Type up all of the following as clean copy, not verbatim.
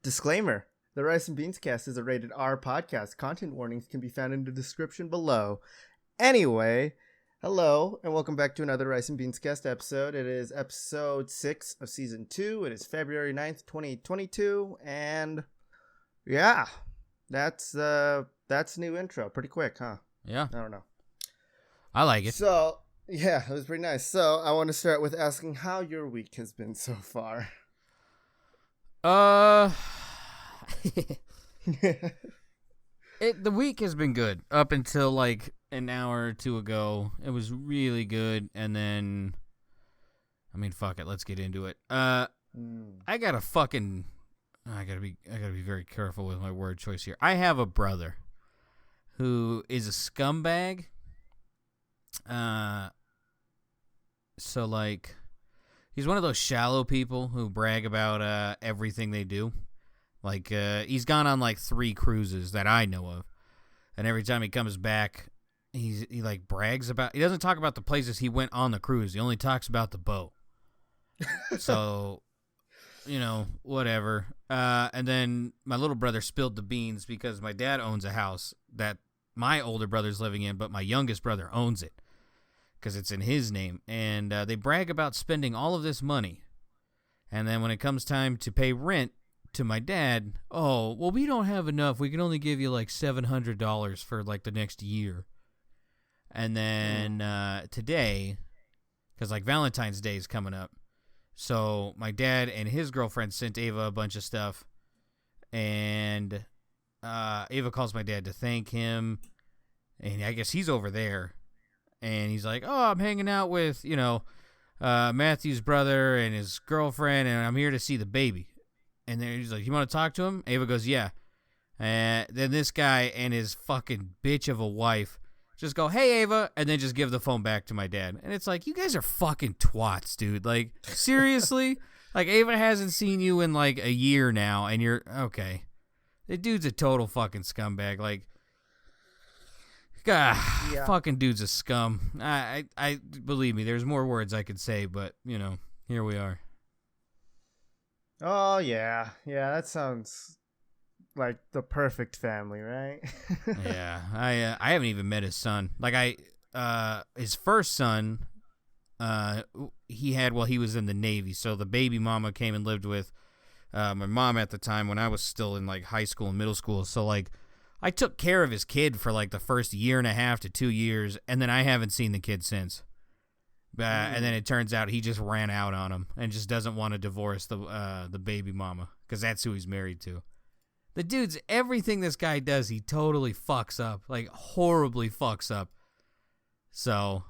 Disclaimer. The Rice and Beans Cast is a rated R podcast. Content warnings can be found in the description below. Anyway, hello and welcome back to another Rice and Beans Cast episode. It is episode 6 of season 2. It is February 9th, 2022. And yeah, that's new intro. Pretty quick, huh? Yeah. I don't know. I like it. So, yeah, it was pretty nice. So, I want to start with asking how your week has been so far. The week has been good up until like an hour or two ago. It was really good, and then fuck it, let's get into it. I gotta be very careful with my word choice here. I have a brother who is a scumbag. So like, he's one of those shallow people who brag about everything they do. Like, he's gone on like 3 cruises that I know of, and every time he comes back, he like brags about. He doesn't talk about the places he went on the cruise. He only talks about the boat. So, whatever. And then my little brother spilled the beans because my dad owns a house that my older brother's living in, but my youngest brother owns it because it's in his name. And they brag about spending all of this money. And then when it comes time to pay rent to my dad, oh, well, we don't have enough. We can only give you like $700 for like the next year. And then today, because like Valentine's Day is coming up, so my dad and his girlfriend sent Ava a bunch of stuff, and Ava calls my dad to thank him, and I guess he's over there, and he's like, oh, I'm hanging out with, Matthew's brother and his girlfriend, and I'm here to see the baby. And then he's like, you want to talk to him? Ava goes, yeah. And then this guy and his fucking bitch of a wife just go, hey, Ava, and then just give the phone back to my dad. And it's like, you guys are fucking twats, dude. Like, seriously? Like, Ava hasn't seen you in like a year now, and you're, okay. The dude's a total fucking scumbag. Like, God, yeah. Fucking dude's a scum. I believe me, there's more words I could say, but, here we are. Oh, yeah. Yeah, that sounds like the perfect family, right? Yeah, I haven't even met his son. Like, his first son, he had while he was in the Navy. So the baby mama came and lived with my mom at the time when I was still in, like, high school and middle school. So, like, I took care of his kid for, like, the first 1.5 to 2 years, and then I haven't seen the kid since. And then it turns out he just ran out on him and just doesn't want to divorce the baby mama because that's who he's married to. The dude's, everything this guy does, he totally fucks up, like horribly fucks up. So,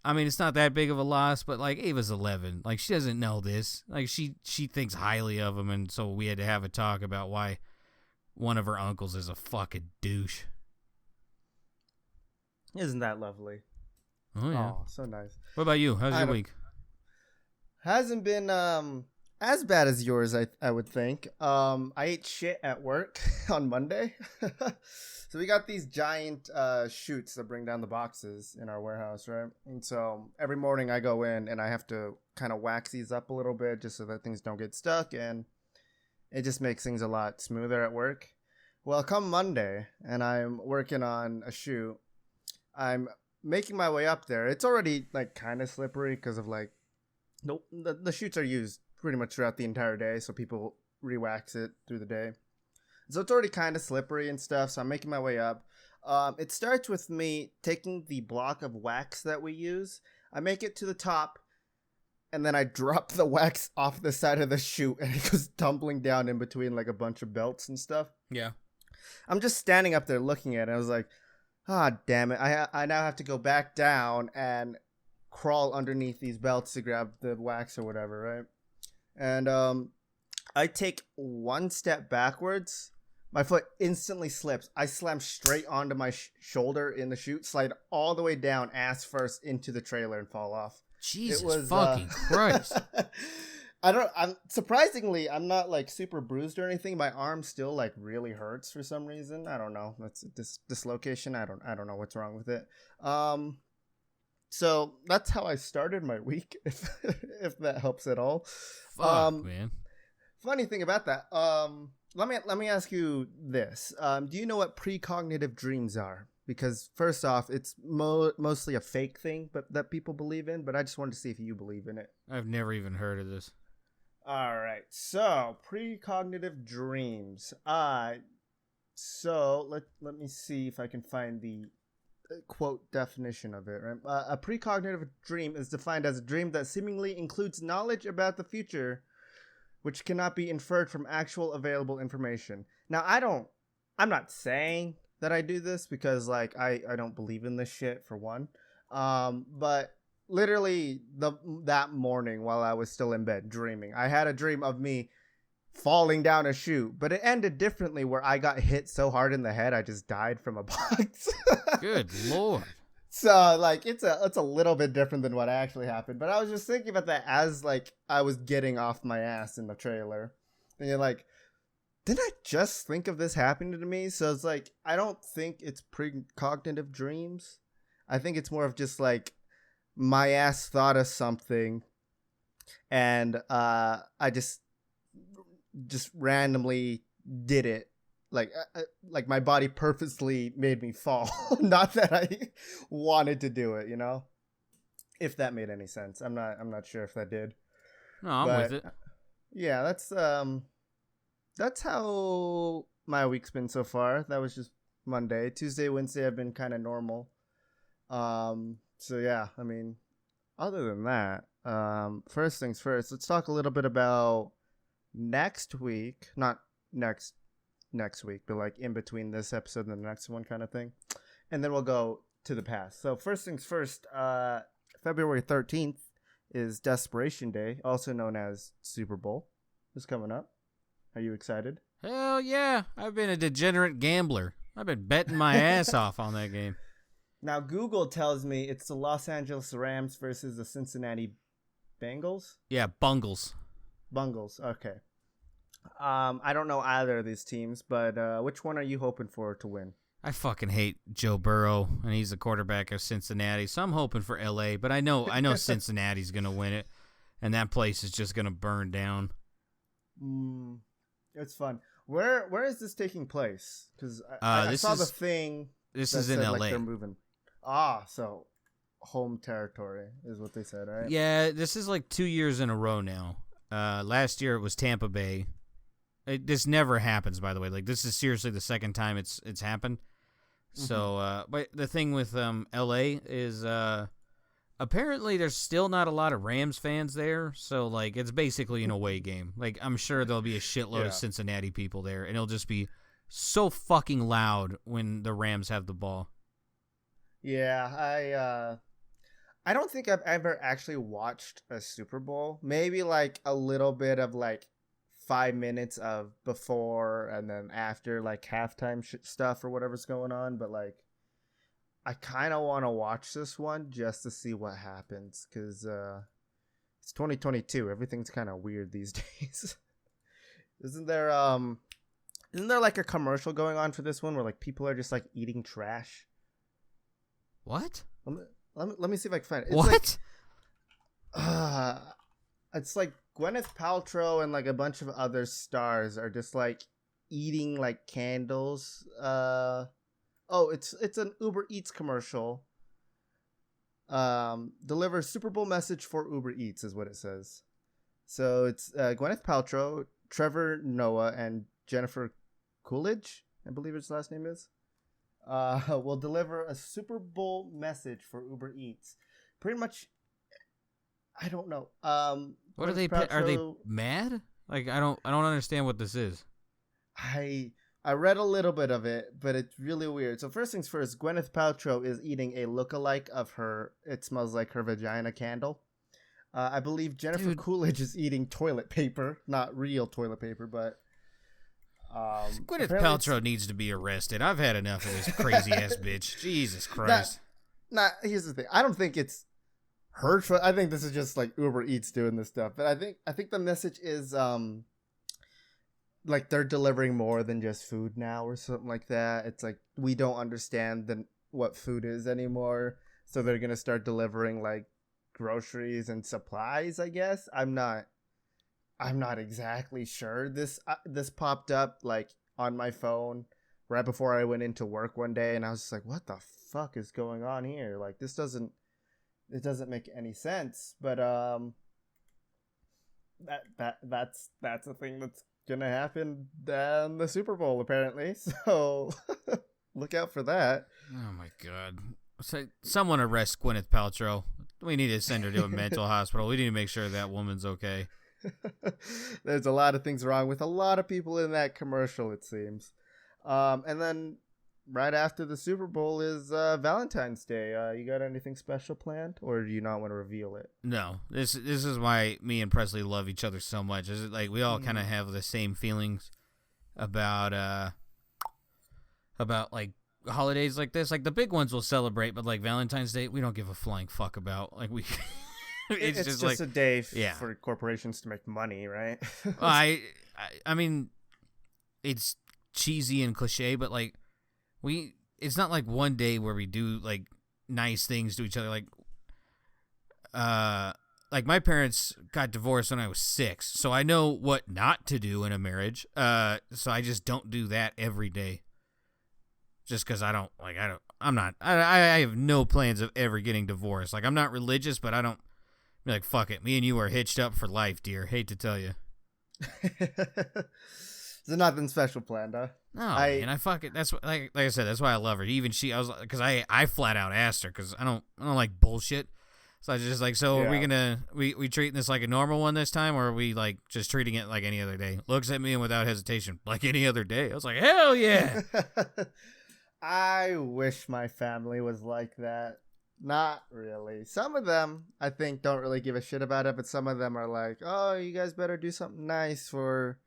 it's not that big of a loss, but like Ava's 11, like she doesn't know this. Like she thinks highly of him, and so we had to have a talk about why one of her uncles is a fucking douche. Isn't that lovely? Oh, yeah. Oh, so nice. What about you? How's your week? Hasn't been as bad as yours, I would think. I ate shit at work on Monday. So we got these giant chutes that bring down the boxes in our warehouse, right? And so every morning I go in and I have to kind of wax these up a little bit just so that things don't get stuck, and it just makes things a lot smoother at work. Well, come Monday and I'm working on a chute, I'm making my way up there. It's already like kind of slippery because of like the chutes are used pretty much throughout the entire day, so people re-wax it through the day. So it's already kind of slippery and stuff, so I'm making my way up. It starts with me taking the block of wax that we use. I make it to the top, and then I drop the wax off the side of the chute, and it goes tumbling down in between like a bunch of belts and stuff. Yeah. I'm just standing up there looking at it. I was like, ah, damn it. I now have to go back down and crawl underneath these belts to grab the wax or whatever, right? And I take one step backwards. My foot instantly slips. I slam straight onto my shoulder in the chute, slide all the way down, ass first, into the trailer and fall off. Jesus fucking Christ. I'm surprisingly, I'm not like super bruised or anything. My arm still like really hurts for some reason. I don't know. That's this dislocation. I don't know what's wrong with it. So that's how I started my week, if that helps at all. Fuck, man. Funny thing about that, let me ask you this. Do you know what precognitive dreams are? Because first off, it's mostly a fake thing, but that people believe in. But I just wanted to see if you believe in it. I've never even heard of this. All right. So precognitive dreams. So let me see if I can find the quote definition of it. Right? A precognitive dream is defined as a dream that seemingly includes knowledge about the future, which cannot be inferred from actual available information. Now, I'm not saying that I do this because like I don't believe in this shit for one. But literally that morning while I was still in bed dreaming, I had a dream of me falling down a chute, but it ended differently where I got hit so hard in the head I just died from a box. Good lord. So like it's a little bit different than what actually happened. But I was just thinking about that as like I was getting off my ass in the trailer. And you're like, didn't I just think of this happening to me? So it's like I don't think it's precognitive dreams. I think it's more of just like my ass thought of something and I just randomly did it. Like my body purposely made me fall. Not that I wanted to do it, you know? If that made any sense. I'm not sure if that did. No, I'm with it. Yeah, that's how my week's been so far. That was just Monday. Tuesday, Wednesday have been kind of normal. So yeah, I mean, other than that, first things first, let's talk a little bit about next week. Not next week, but like in between this episode and the next one kind of thing. And then we'll go to the past. So first things first, February 13th is Desperation Day, also known as Super Bowl. It's coming up. Are you excited? Hell yeah. I've been a degenerate gambler. I've been betting my ass off on that game. Now, Google tells me it's the Los Angeles Rams versus the Cincinnati Bengals. Yeah, Bungles. Okay. I don't know either of these teams, but which one are you hoping for to win? I fucking hate Joe Burrow, and he's the quarterback of Cincinnati, so I'm hoping for LA, but I know Cincinnati's going to win it, and that place is just going to burn down. It's fun. Where is this taking place? Because I saw the thing. This is in LA. Like they're moving. So home territory is what they said, right? Yeah, this is like 2 years in a row now. Last year it was Tampa Bay. This never happens, by the way. Like, this is seriously the second time it's happened. Mm-hmm. So, but the thing with LA is apparently there's still not a lot of Rams fans there. So, like, it's basically an away game. Like, I'm sure there'll be a shitload of Cincinnati people there, and it'll just be so fucking loud when the Rams have the ball. Yeah, I don't think I've ever actually watched a Super Bowl. Maybe like a little bit of like 5 minutes of before and then after like halftime stuff or whatever's going on. But like, I kind of want to watch this one just to see what happens because it's 2022. Everything's kind of weird these days. Isn't there like a commercial going on for this one where like people are just like eating trash? What? Let me see if I can find it. It's what? Like, it's like Gwyneth Paltrow and like a bunch of other stars are just like eating like candles. It's an Uber Eats commercial. Delivers Super Bowl message for Uber Eats is what it says. So it's Gwyneth Paltrow, Trevor Noah, and Jennifer Coolidge, I believe his last name is. Will deliver a Super Bowl message for Uber Eats. Pretty much, I don't know. What are they? Are they mad? Like, I don't understand what this is. I read a little bit of it, but it's really weird. So first things first, Gwyneth Paltrow is eating a lookalike of her It Smells Like Her Vagina candle. I believe Jennifer Coolidge is eating toilet paper, not real toilet paper, but. Gwyneth Paltrow needs to be arrested. I've had enough of this crazy ass bitch. Jesus Christ. Here's the thing. I don't think it's her. I think this is just like Uber Eats doing this stuff. But I think the message is like they're delivering more than just food now or something like that. It's like we don't understand what food is anymore, so they're gonna start delivering like groceries and supplies. I guess I I'm not exactly sure. This popped up like on my phone right before I went into work one day, and I was just like, "What the fuck is going on here? Like, it doesn't make any sense." But that's a thing that's gonna happen in the Super Bowl apparently. So look out for that. Oh my god! So, someone arrest Gwyneth Paltrow. We need to send her to a mental hospital. We need to make sure that woman's okay. There's a lot of things wrong with a lot of people in that commercial, it seems. And then right after the Super Bowl is Valentine's Day. You got anything special planned, or do you not want to reveal it? No, this is why me and Presley love each other so much. Is it like we all kind of have the same feelings about like holidays like this. Like the big ones we'll celebrate, but like Valentine's Day, we don't give a flying fuck about. Like we. It's just like, a day for corporations to make money, right? I mean, it's cheesy and cliche, but like it's not like one day where we do like nice things to each other. Like my parents got divorced when I was 6, so I know what not to do in a marriage. So I just don't do that every day. Just because I have no plans of ever getting divorced. Like I'm not religious, but I don't. Be like, fuck it. Me and you are hitched up for life, dear. Hate to tell you. There's nothing special planned, huh? No, man, I fuck it. That's what, like I said. That's why I love her. Even she, I was because I flat out asked her because I don't like bullshit. So I was just like, so are we gonna we treating this like a normal one this time, or are we like just treating it like any other day? Looks at me and without hesitation, like any other day. I was like, hell yeah. I wish my family was like that. Not really. Some of them, I think, don't really give a shit about it, but some of them are like, oh, you guys better do something nice for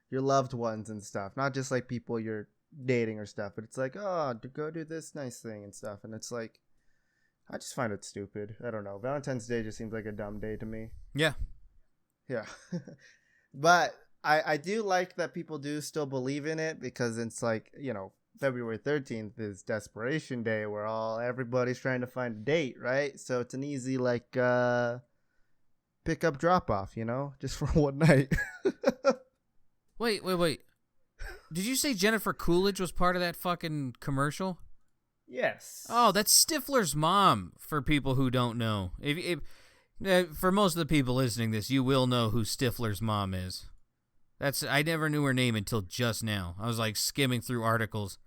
your loved ones and stuff. Not just like people you're dating or stuff, but it's like, oh, go do this nice thing and stuff. And it's like, I just find it stupid. I don't know. Valentine's Day just seems like a dumb day to me. Yeah. Yeah. But I do like that people do still believe in it because it's like, you know, February 13th is Desperation Day where everybody's trying to find a date, right? So it's an easy like pick up drop off, you know, just for one night. Wait. Did you say Jennifer Coolidge was part of that fucking commercial? Yes. Oh, that's Stifler's mom, for people who don't know. If for most of the people listening to this, you will know who Stifler's mom is. I never knew her name until just now. I was like skimming through articles,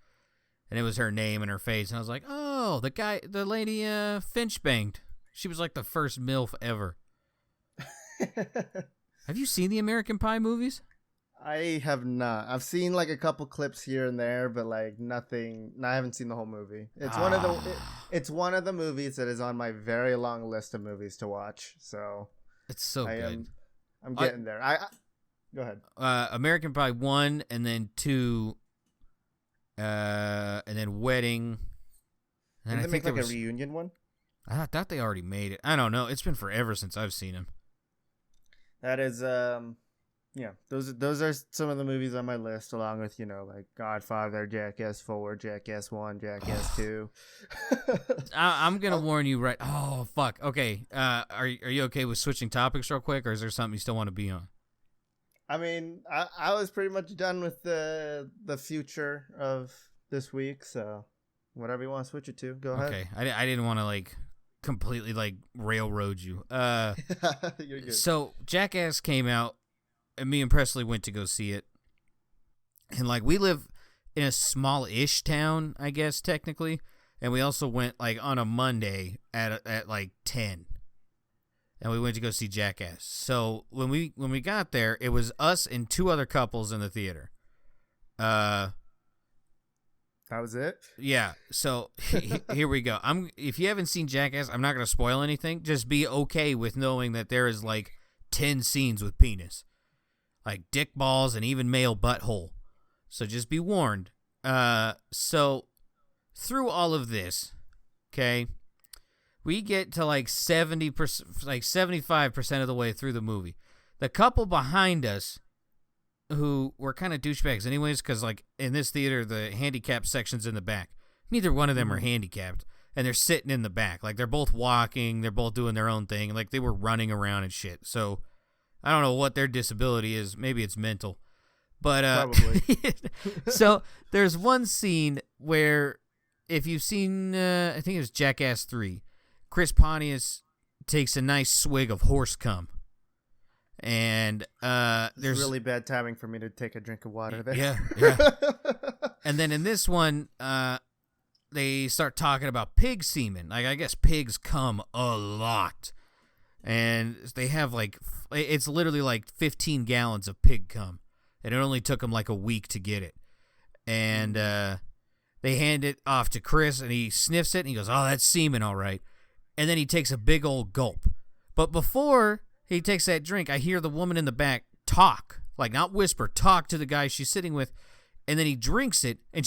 and it was her name and her face, and I was like, oh, the lady Finch banged. She was like the first MILF ever. Have you seen the American Pie movies? I have not. I've seen like a couple clips here and there, but like nothing. I haven't seen the whole movie. It's one of the movies that is on my very long list of movies to watch. So it's so good. I'm getting there. Go ahead. American Pie 1, and then 2, and then Wedding. And Did they make like a reunion one? I thought they already made it. I don't know. It's been forever since I've seen him. That is, yeah. Those are some of the movies on my list, along with, you know, like Godfather, Jackass 4, Jackass 1, Jackass 2. I'm gonna warn you right. Oh fuck. Okay. Are you okay with switching topics real quick, or is there something you still want to be on? I mean, I was pretty much done with the future of this week, so whatever you want to switch it to, go ahead. Okay, I didn't want to like completely like railroad you. You're good. So Jackass came out, and me and Presley went to go see it, and like we live in a small-ish town, I guess technically, and we also went like on a Monday at like 10. And we went to go see Jackass. So when we got there, it was us and 2 other couples in the theater. That was it? Yeah. So here we go. If you haven't seen Jackass, I'm not going to spoil anything. Just be okay with knowing that there is like 10 scenes with penis. Like dick balls and even male butthole. So just be warned. So through all of this, okay, we get to like 70%, like 75% of the way through the movie. The couple behind us, who were kind of douchebags anyways, because like in this theater, the handicap section's in the back. Neither one of them are handicapped, and they're sitting in the back. Like they're both walking, they're both doing their own thing. Like they were running around and shit. So I don't know what their disability is. Maybe it's mental. But Probably. so there's one scene where, if you've seen, I think it was Jackass 3, Chris Pontius takes a nice swig of horse cum. And there's really bad timing for me to take a drink of water there. Yeah. And then in this one, they start talking about pig semen. Like, I guess pigs cum a lot. And they have, like, it's literally like 15 gallons of pig cum. And it only took them like a week to get it. And they hand it off to Chris, and he sniffs it, and he goes, oh, that's semen, all right. And then he takes a big old gulp. But before he takes that drink, I hear the woman in the back talk, like not whisper, talk to the guy she's sitting with. And then he drinks it, and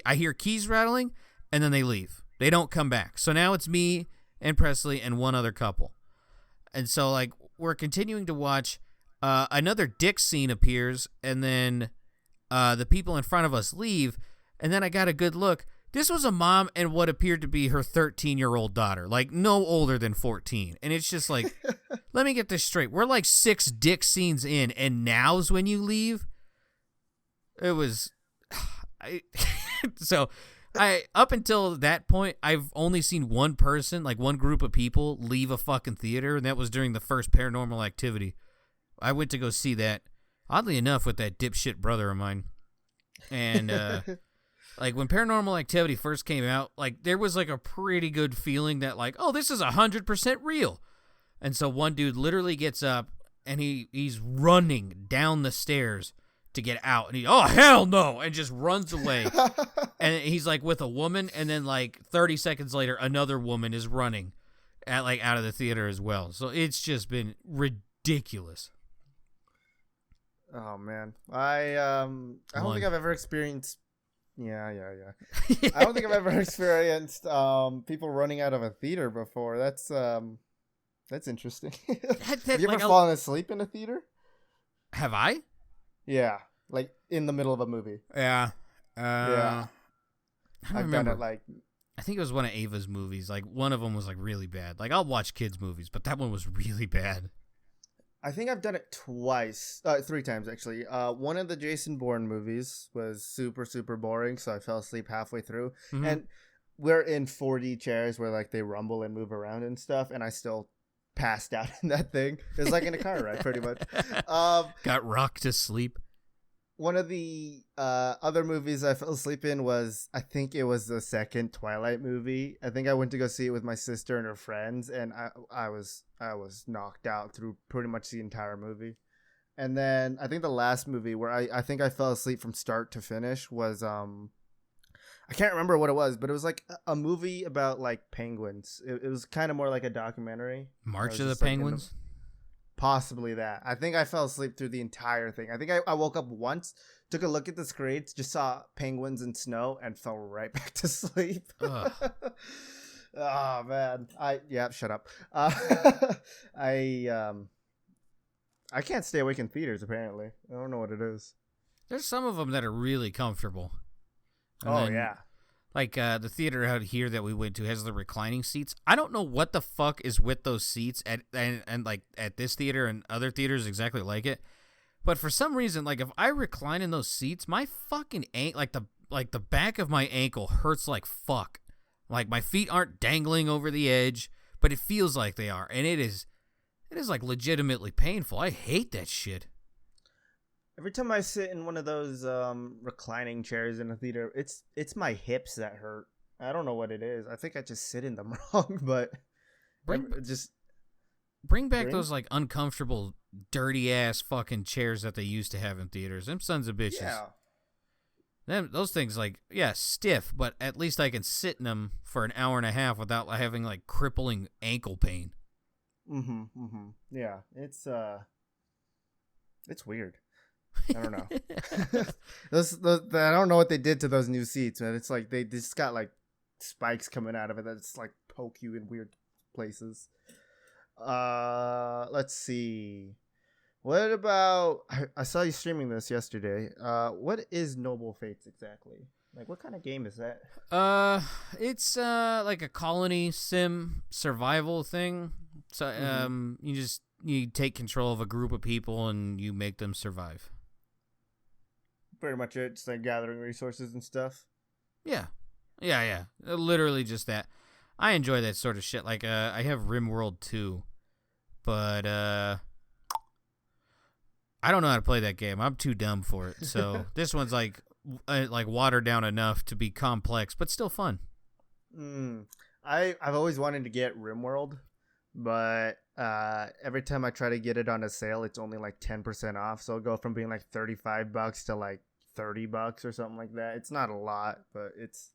I hear keys rattling, and then they leave. They don't come back. So now it's me and Presley and one other couple. And so, like, we're continuing to watch. Another dick scene appears, and then the people in front of us leave, and then I got a good look. This was a mom and what appeared to be her 13-year-old daughter, like no older than 14. And it's just like, let me get this straight. We're like 6 dick scenes in, and now's when you leave? It was... up until that point, I've only seen one person, like one group of people, leave a fucking theater, and that was during the first Paranormal Activity. I went to go see that, oddly enough, with that dipshit brother of mine. And, like, when Paranormal Activity first came out, like, there was, like, a pretty good feeling that, like, oh, this is 100% real. And so one dude literally gets up, and he's running down the stairs to get out. And oh, hell no! And just runs away. And he's, like, with a woman, and then, like, 30 seconds later, another woman is running out of the theater as well. So it's just been ridiculous. Oh man, I don't think I've ever experienced. Yeah. I don't think I've ever experienced people running out of a theater before. That's interesting. Have you ever fallen asleep in a theater? Have I? Yeah, like in the middle of a movie. Yeah. Yeah. I've done it like. I think it was one of Ava's movies. Like, one of them was like really bad. Like, I'll watch kids' movies, but that one was really bad. I think I've done it 3 times actually. One of the Jason Bourne movies was super, super boring, so I fell asleep halfway through. Mm-hmm. And we're in 4D chairs where like they rumble and move around and stuff, and I still passed out in that thing. It was like in a car ride, pretty much. Got rocked to sleep. One of the other movies I fell asleep in was, I think it was the second Twilight movie. I think I went to go see it with my sister and her friends, and I was knocked out through pretty much the entire movie. And then I think the last movie where I think I fell asleep from start to finish was I can't remember what it was, but it was like a movie about like penguins. It was kind of more like a documentary. March of the Penguins? Possibly that. I think I fell asleep through the entire thing. I think I woke up once, took a look at the screens, just saw penguins and snow, and fell right back to sleep. Oh man. Shut up. I can't stay awake in theaters apparently. I don't know what it is. There's some of them that are really comfortable. And yeah. Like the theater out here that we went to has the reclining seats. I don't know what the fuck is with those seats and like at this theater and other theaters exactly like it. But for some reason, like if I recline in those seats, my fucking the back of my ankle hurts like fuck. Like my feet aren't dangling over the edge, but it feels like they are, and it is like legitimately painful. I hate that shit. Every time I sit in one of those reclining chairs in a theater, it's my hips that hurt. I don't know what it is. I think I just sit in them wrong, but bring back those like uncomfortable, dirty ass fucking chairs that they used to have in theaters. Them sons of bitches. Yeah. Those things stiff, but at least I can sit in them for an hour and a half without having like crippling ankle pain. Yeah, it's weird. I don't know. I don't know what they did to those new seats, man. It's like they just got like spikes coming out of it that's like poke you in weird places. Let's see. What about? I saw you streaming this yesterday. What is Noble Fates exactly? Like, what kind of game is that? It's like a colony sim survival thing. So you just you take control of a group of people and you make them survive. Pretty much it. Just like gathering resources and stuff. Yeah. Literally just that. I enjoy that sort of shit. Like, I have RimWorld 2, but I don't know how to play that game. I'm too dumb for it. So this one's like watered down enough to be complex, but still fun. I've always wanted to get RimWorld, but every time I try to get it on a sale, it's only like 10% off. So it'll go from being like $35 to like $30 or something like that. It's not a lot, but it's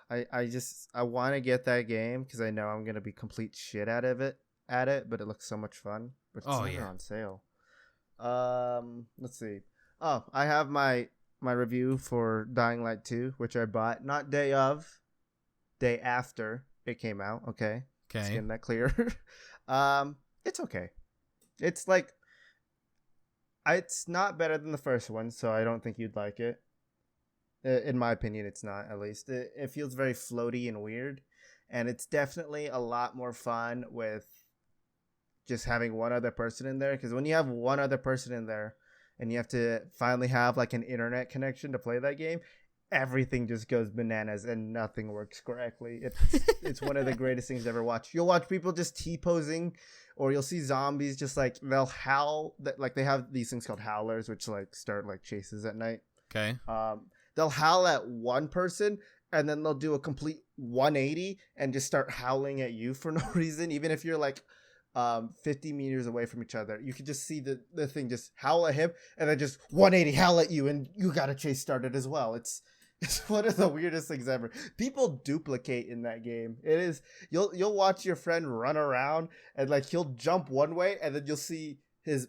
I want to get that game because I know I'm gonna be complete shit out of it but it looks so much fun. But it's never on sale. Let's see. Oh, I have my review for Dying Light 2, which I bought not day after it came out. Okay. Let's get that clear. It's okay. It's like it's not better than the first one, so I don't think you'd like it. In my opinion, it's not, at least. It feels very floaty and weird, and it's definitely a lot more fun with just having one other person in there, because when you have one other person in there and you have to finally have like an internet connection to play that game, everything just goes bananas and nothing works correctly. It's one of the greatest things ever watched. You'll watch people just T-posing, or you'll see zombies just like they'll howl. Like they have these things called howlers, which like start like chases at night. Okay. They'll howl at one person and then they'll do a complete 180 and just start howling at you for no reason, even if you're like 50 meters away from each other. You can just see the thing just howl at him and then just 180 howl at you, and you got a chase started as well. It's one of the weirdest things ever. People duplicate in that game. It is, you'll watch your friend run around and like he'll jump one way and then you'll see his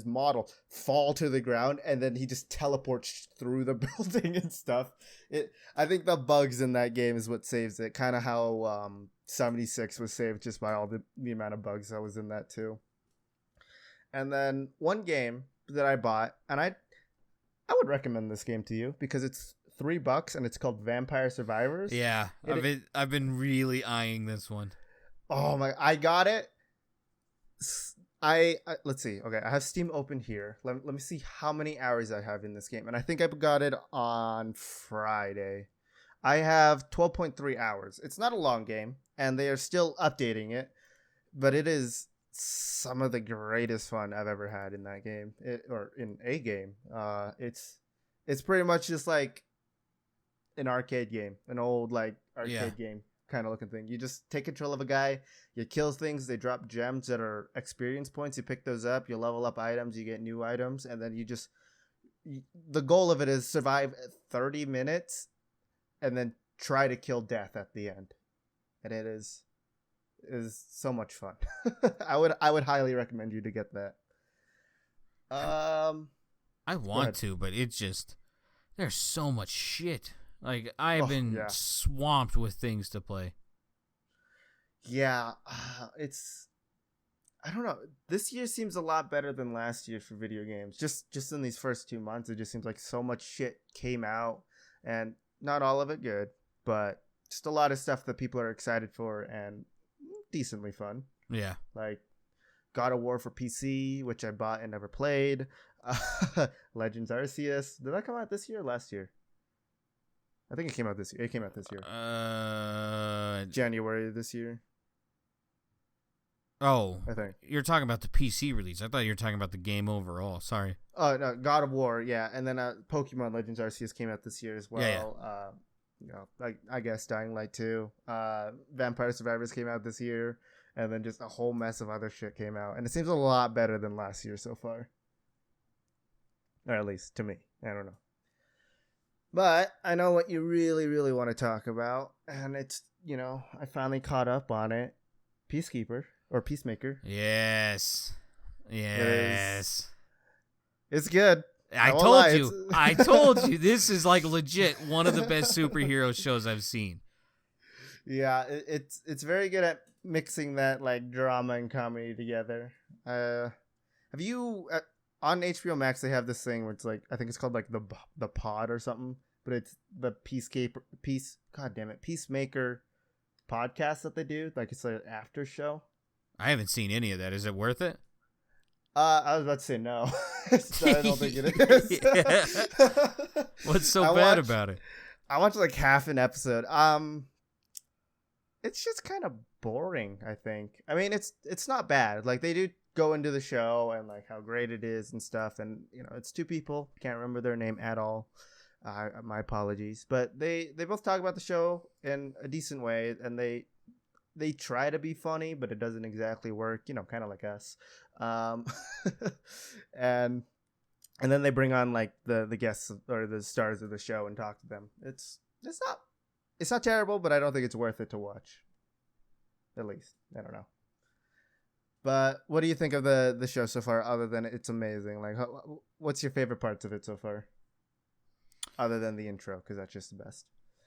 model fall to the ground, and then he just teleports through the building and stuff. I think the bugs in that game is what saves it. Kind of how 76 was saved just by all the amount of bugs that was in that too. And then one game that I bought, and I would recommend this game to you because it's $3 and it's called Vampire Survivors. Yeah, I've been really eyeing this one. Oh my! I got it. Let's see. Okay, I have Steam open here. Let me see how many hours I have in this game, and I think I got it on Friday. I have 12.3 hours. It's not a long game, and they are still updating it, but it is some of the greatest fun I've ever had in that game, or in a game. It's pretty much just like an arcade game, an old like arcade game kind of looking thing. You just take control of a guy, you kill things, they drop gems that are experience points, you pick those up, you level up items, you get new items, and then the goal of it is survive 30 minutes and then try to kill death at the end. And it is so much fun. I would highly recommend you to get that. I want to, but it's just there's so much shit. Like, I've been swamped with things to play. Yeah, I don't know. This year seems a lot better than last year for video games. Just in these first 2 months, it just seems like so much shit came out, and not all of it good, but just a lot of stuff that people are excited for and decently fun. Yeah. Like God of War for PC, which I bought and never played. Legends Arceus. Did that come out this year or last year? I think it came out this year. January this year. Oh, I think you're talking about the PC release. I thought you were talking about the game overall. Sorry. Oh no, God of War, yeah, and then Pokemon Legends Arceus came out this year as well. Like I guess Dying Light 2, Vampire Survivors came out this year, and then just a whole mess of other shit came out, and it seems a lot better than last year so far, or at least to me. I don't know. But I know what you really, really want to talk about, and it's, I finally caught up on it. Peacemaker. Yes. It's good. I told you, this is like legit one of the best superhero shows I've seen. Yeah, it's very good at mixing that like drama and comedy together. Have you... on HBO Max, they have this thing where it's like, I think it's called like the Pod or something, but it's the Peacemaker podcast that they do. Like it's like an after show. I haven't seen any of that. Is it worth it? I was about to say no. So I don't think it is. What's so bad about it? I watched like half an episode. It's just kind of boring, I think. I mean, it's not bad. Like, they do go into the show and like how great it is and stuff, and it's two people. Can't remember their name at all. My apologies, but they both talk about the show in a decent way, and they try to be funny, but it doesn't exactly work. Kind of like us. And then they bring on like the guests or the stars of the show and talk to them. It's not terrible, but I don't think it's worth it to watch. At least, I don't know. But what do you think of the show so far, other than it's amazing? Like, what's your favorite parts of it so far? Other than the intro, because that's just the best.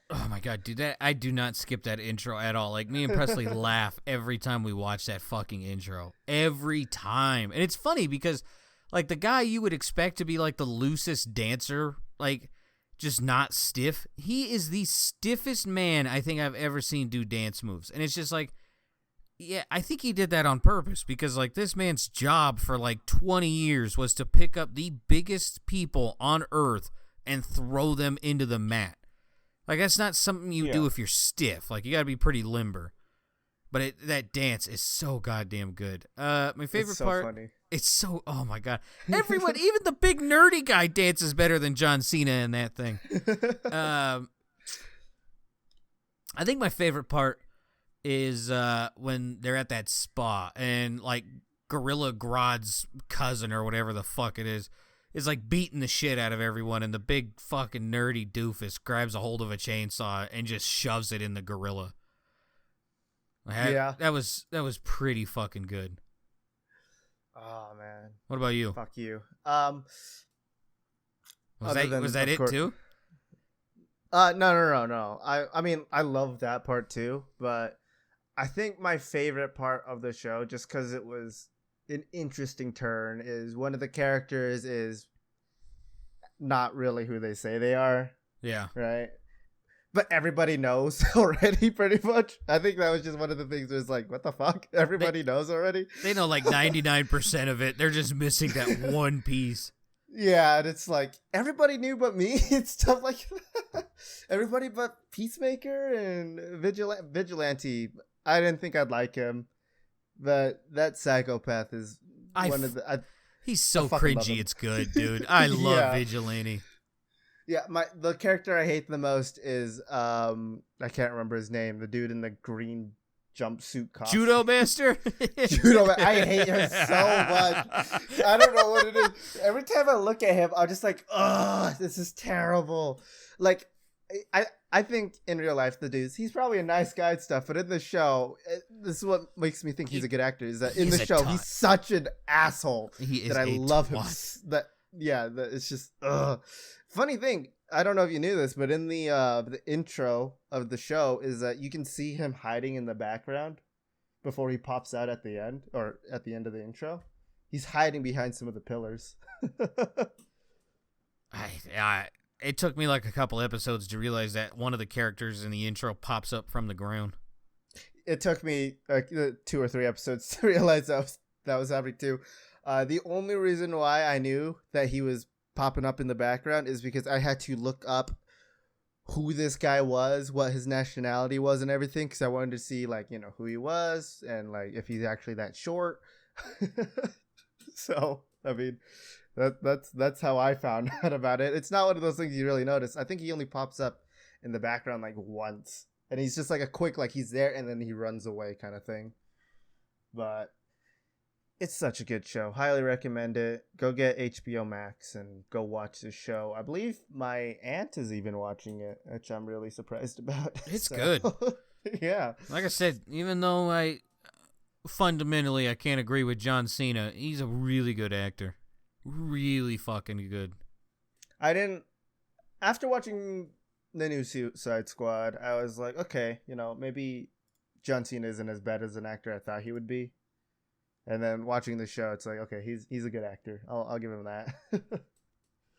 Oh my god, dude, I do not skip that intro at all. Like, me and Presley laugh every time we watch that fucking intro. Every time. And it's funny because, like, the guy you would expect to be, like, the loosest dancer, like, just not stiff, he is the stiffest man I think I've ever seen do dance moves. And it's just like, yeah, I think he did that on purpose because, like, this man's job for, like, 20 years was to pick up the biggest people on Earth and throw them into the mat. Like, that's not something you do if you're stiff. Like, you got to be pretty limber. But that dance is so goddamn good. My favorite part. Funny. It's so, oh my god. Everyone, even the big nerdy guy dances better than John Cena in that thing. I think my favorite part is when they're at that spa and, like, Gorilla Grodd's cousin or whatever the fuck it is like beating the shit out of everyone, and the big fucking nerdy doofus grabs a hold of a chainsaw and just shoves it in the gorilla. That was pretty fucking good. Oh man. What about you? Fuck you. Was that it too? No. I mean, I love that part too, but I think my favorite part of the show, just because it was an interesting turn, is one of the characters is not really who they say they are. Yeah. Right? But everybody knows already, pretty much. I think that was just one of the things where it's like, what the fuck? Everybody knows already? They know like 99% of it. They're just missing that one piece. Yeah, and it's like, everybody knew but me and stuff like that. Everybody but Peacemaker and Vigilante. I didn't think I'd like him. But that psychopath is one of the... He's so cringy, it's good, dude. I love Vigilante. Yeah, the character I hate the most is I can't remember his name. The dude in the green jumpsuit costume. Judo Master. I hate him so much. I don't know what it is. Every time I look at him, I'm just like, ugh, this is terrible. Like, I think in real life he's probably a nice guy and stuff, but in the show, this is what makes me think he's a good actor. Is that in the show he's such an asshole that I love him. It's just ugh. Funny thing, I don't know if you knew this, but in the intro of the show is that you can see him hiding in the background before he pops out at the end, or at the end of the intro. He's hiding behind some of the pillars. It took me like a couple episodes to realize that one of the characters in the intro pops up from the ground. It took me like 2 or 3 episodes to realize that was happening too. The only reason why I knew that he was popping up in the background is because I had to look up who this guy was, what his nationality was, and everything, because I wanted to see like who he was and like if he's actually that short. So I mean, that's how I found out about it. It's not one of those things you really notice. I think he only pops up in the background like once, and he's just like a quick like he's there and then he runs away kind of thing. But it's such a good show. Highly recommend it. Go get HBO Max and go watch this show. I believe my aunt is even watching it, which I'm really surprised about. It's good. Yeah. Like I said, even though I can't agree with John Cena, he's a really good actor. Really fucking good. After watching the new Suicide Squad, I was like, okay, maybe John Cena isn't as bad as an actor I thought he would be. And then watching the show, it's like, okay, he's a good actor. I'll give him that.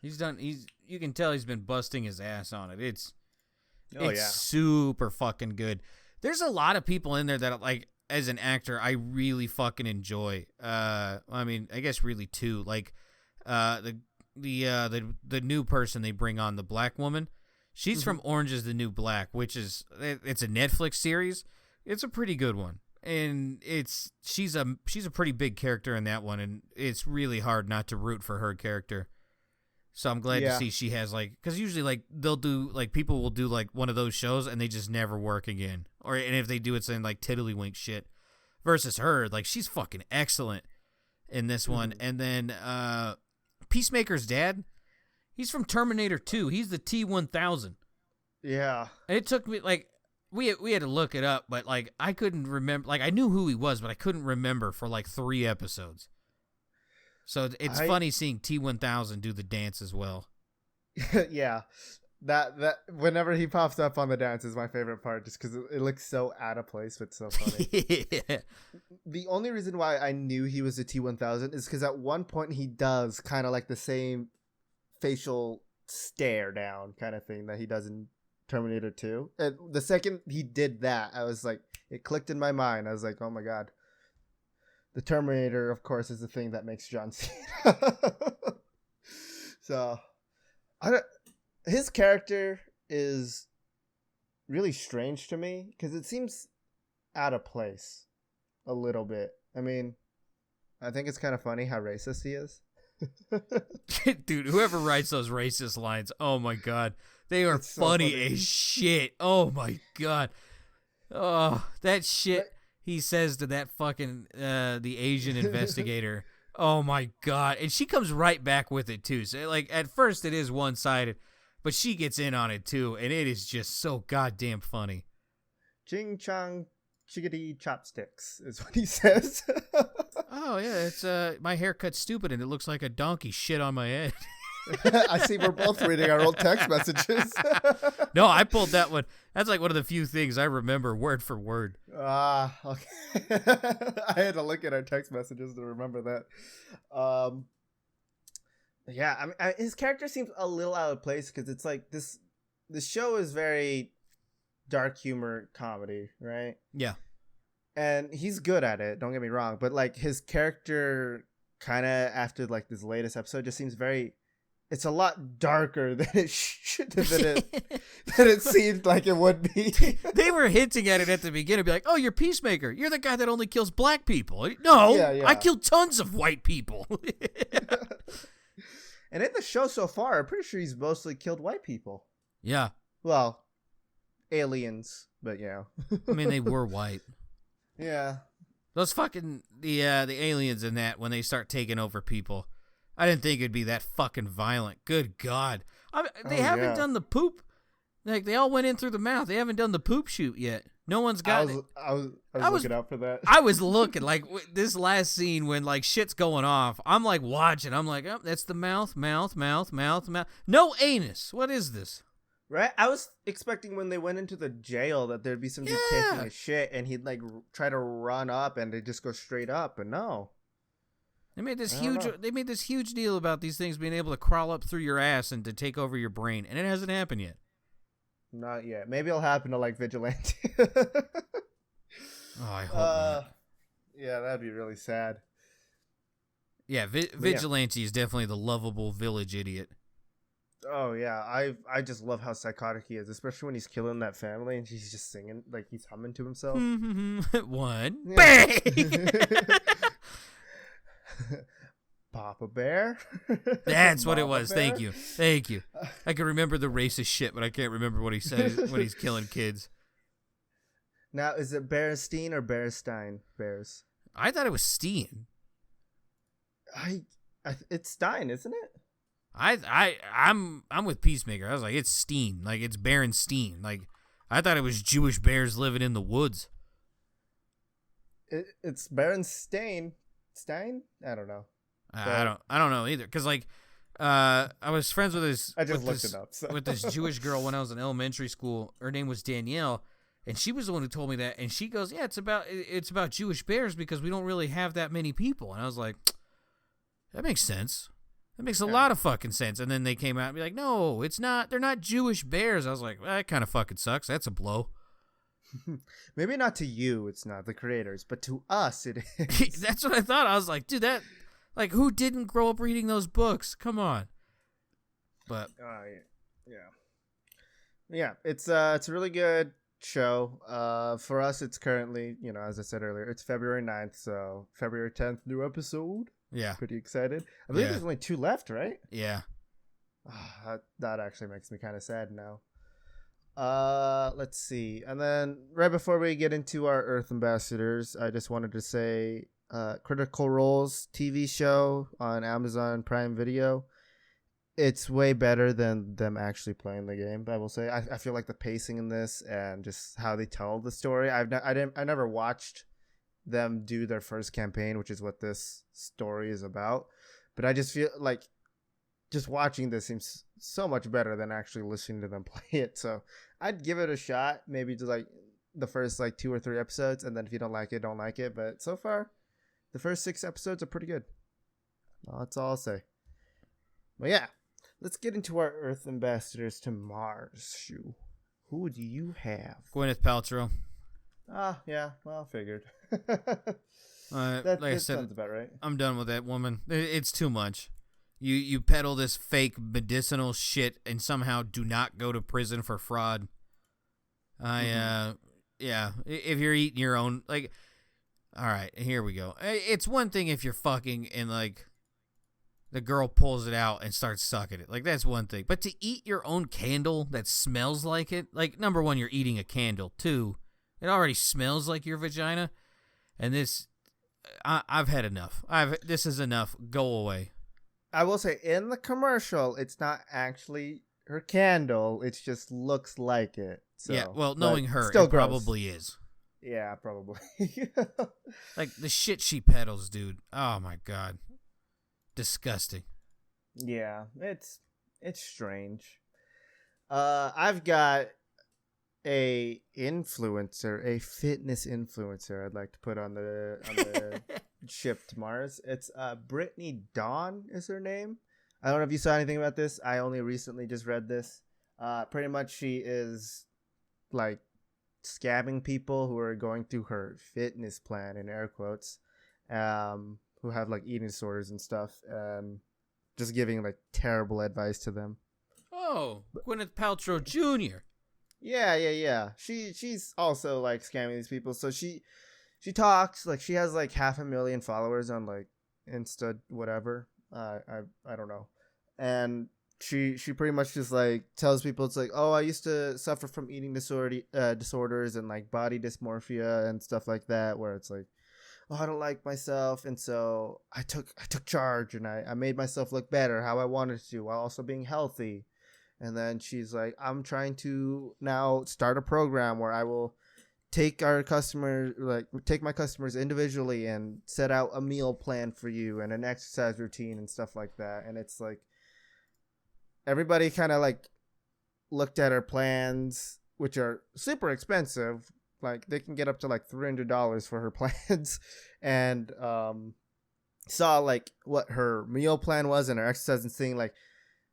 You can tell he's been busting his ass on it. It's yeah, super fucking good. There's a lot of people in there that like as an actor, I really fucking enjoy. I mean, I guess really too. Like, the new person they bring on, the black woman. She's from Orange Is the New Black, which is it's a Netflix series. It's a pretty good one, and she's a pretty big character in that one, and it's really hard not to root for her character. So I'm glad to see she has, like, because usually, like, they'll do, like, people will do, like, one of those shows and they just never work again. And if they do, it's in, like, tiddlywink shit. Versus her, like, she's fucking excellent in this one. And then Peacemaker's dad, he's from Terminator 2. He's the T-1000. Yeah. And it took me, like, we had to look it up, but, like, I couldn't remember. Like, I knew who he was, but I couldn't remember for, like, 3 episodes. So it's funny seeing T-1000 do the dance as well. Yeah, that whenever he pops up on the dance is my favorite part, just because it looks so out of place, but so funny. Yeah. The only reason why I knew he was a T-1000 is because at one point he does kind of like the same facial stare down kind of thing that he does in Terminator 2. And the second he did that, I was like, it clicked in my mind. I was like, oh my god. The Terminator, of course, is the thing that makes John Cena. So, his character is really strange to me because it seems out of place a little bit. I mean, I think it's kind of funny how racist he is. Dude, whoever writes those racist lines, oh my god, they are funny as shit. Oh my god. Oh, that shit. He says to that fucking the Asian investigator, oh my god, and she comes right back with it too. So like at first it is one-sided, but she gets in on it too, and it is just so goddamn funny. Ching chong chickadee chopsticks is what he says. Oh yeah, it's my haircut's stupid and it looks like a donkey shit on my head. I see we're both reading our old text messages. No, I pulled that one. That's like one of the few things I remember word for word. Okay. I had to look at our text messages to remember that. Yeah, I mean, his character seems a little out of place because it's like this show is very dark humor comedy, right? Yeah. And he's good at it, don't get me wrong, but like his character kind of after like this latest episode just seems very, it's a lot darker than it than it seemed like it would be. They were hinting at it at the beginning, be like, "Oh, you're Peacemaker. You're the guy that only kills black people." No, yeah. I kill tons of white people. And in the show so far, I'm pretty sure he's mostly killed white people. Yeah. Well, aliens, but yeah. I mean, they were white. Yeah. Those fucking the aliens in that when they start taking over people. I didn't think it'd be that fucking violent. Good God. They haven't done the poop. Like, they all went in through the mouth. They haven't done the poop shoot yet. No one's got it. I was looking out for that. I was looking. Like, this last scene when, like, shit's going off, I'm, like, watching. I'm like, oh, that's the mouth. No anus. What is this? Right? I was expecting when they went into the jail that there'd be some dude taking a shit and he'd, like, try to run up and they'd just go straight up, but no. They made this huge deal about these things being able to crawl up through your ass and to take over your brain, and it hasn't happened yet. Not yet. Maybe it'll happen to like Vigilante. Oh, I hope not. Yeah, that'd be really sad. Yeah, Vigilante is definitely the lovable village idiot. Oh yeah, I just love how psychotic he is, especially when he's killing that family and he's just singing, like he's humming to himself. One. Bang! Papa Bear. That's what it was. Bear? Thank you. I can remember the racist shit, but I can't remember what he says when he's killing kids. Now, is it Bearstein or Bearstein? Bears. I thought it was Steen. It's Stein, isn't it? I'm with Peacemaker. I was like, it's Steen. Like, it's Berenstein. Like, I thought it was Jewish bears living in the woods. It's Berenstein. Stein? I don't know. I don't know either. Cause like, I was friends with this. I just looked it up. So. With this Jewish girl when I was in elementary school. Her name was Danielle, and she was the one who told me that. And she goes, "Yeah, it's about Jewish bears because we don't really have that many people." And I was like, "That makes sense. That makes a lot of fucking sense." And then they came out and be like, "No, it's not. They're not Jewish bears." I was like, "That kind of fucking sucks. That's a blow." Maybe not to you, it's not the creators, but to us, it is. That's what I thought. I was like, dude, who didn't grow up reading those books? Come on. But yeah, it's a really good show. For us, it's currently, as I said earlier, it's February 9th, so February 10th, new episode. yeah, Pretty excited. I believe there's only 2 left, right? yeah. That actually makes me kind of sad now. Let's see. And then right before we get into our Earth Ambassadors, I just wanted to say Critical Role's TV show on Amazon Prime Video. It's way better than them actually playing the game, I will say. I feel like the pacing in this and just how they tell the story. I never watched them do their first campaign, which is what this story is about. But I just feel like just watching this seems so much better than actually listening to them play it. So I'd give it a shot, maybe to like the first like 2 or 3 episodes, and then if you don't like it, don't like it. But so far, the first 6 episodes are pretty good. Well, that's all I'll say. But yeah, let's get into our Earth Ambassadors to Mars. Shoo. Who do you have? Gwyneth Paltrow. Yeah. Well, figured. Like I said, sounds about right. I'm done with that woman. It's too much. You peddle this fake medicinal shit and somehow do not go to prison for fraud. Yeah. If you're eating your own, like, all right, here we go. It's one thing if you're fucking and like the girl pulls it out and starts sucking it. Like, that's one thing. But to eat your own candle that smells like it, like, number one, you're eating a candle. 2, it already smells like your vagina. And this, I've had enough. This is enough. Go away. I will say, in the commercial, it's not actually her candle. It just looks like it. So, yeah, well, knowing her, still it gross. probably is. Yeah, probably. Like, the shit she peddles, dude. Oh, my God. Disgusting. Yeah, it's strange. I've got a influencer, a fitness influencer I'd like to put on the ship to Mars. It's Brittany Dawn is her name. I don't know if you saw anything about this. I only recently just read this. Pretty much she is like scamming people who are going through her fitness plan, in air quotes, who have like eating disorders and stuff, and just giving like terrible advice to them. Oh, Gwyneth Paltrow Jr. Yeah. She's also like scamming these people. So she talks like she has like 500,000 followers on like Insta whatever. I don't know. And she pretty much just like tells people it's like, oh, I used to suffer from eating disorders and like body dysmorphia and stuff like that, where it's like, oh, I don't like myself, and so I took charge and I made myself look better how I wanted to while also being healthy. And then she's like, I'm trying to now start a program where I will take my customers individually and set out a meal plan for you and an exercise routine and stuff like that. And it's like everybody kind of like looked at her plans, which are super expensive. Like they can get up to like $300 for her plans, and saw like what her meal plan was and her exercise, and seeing like,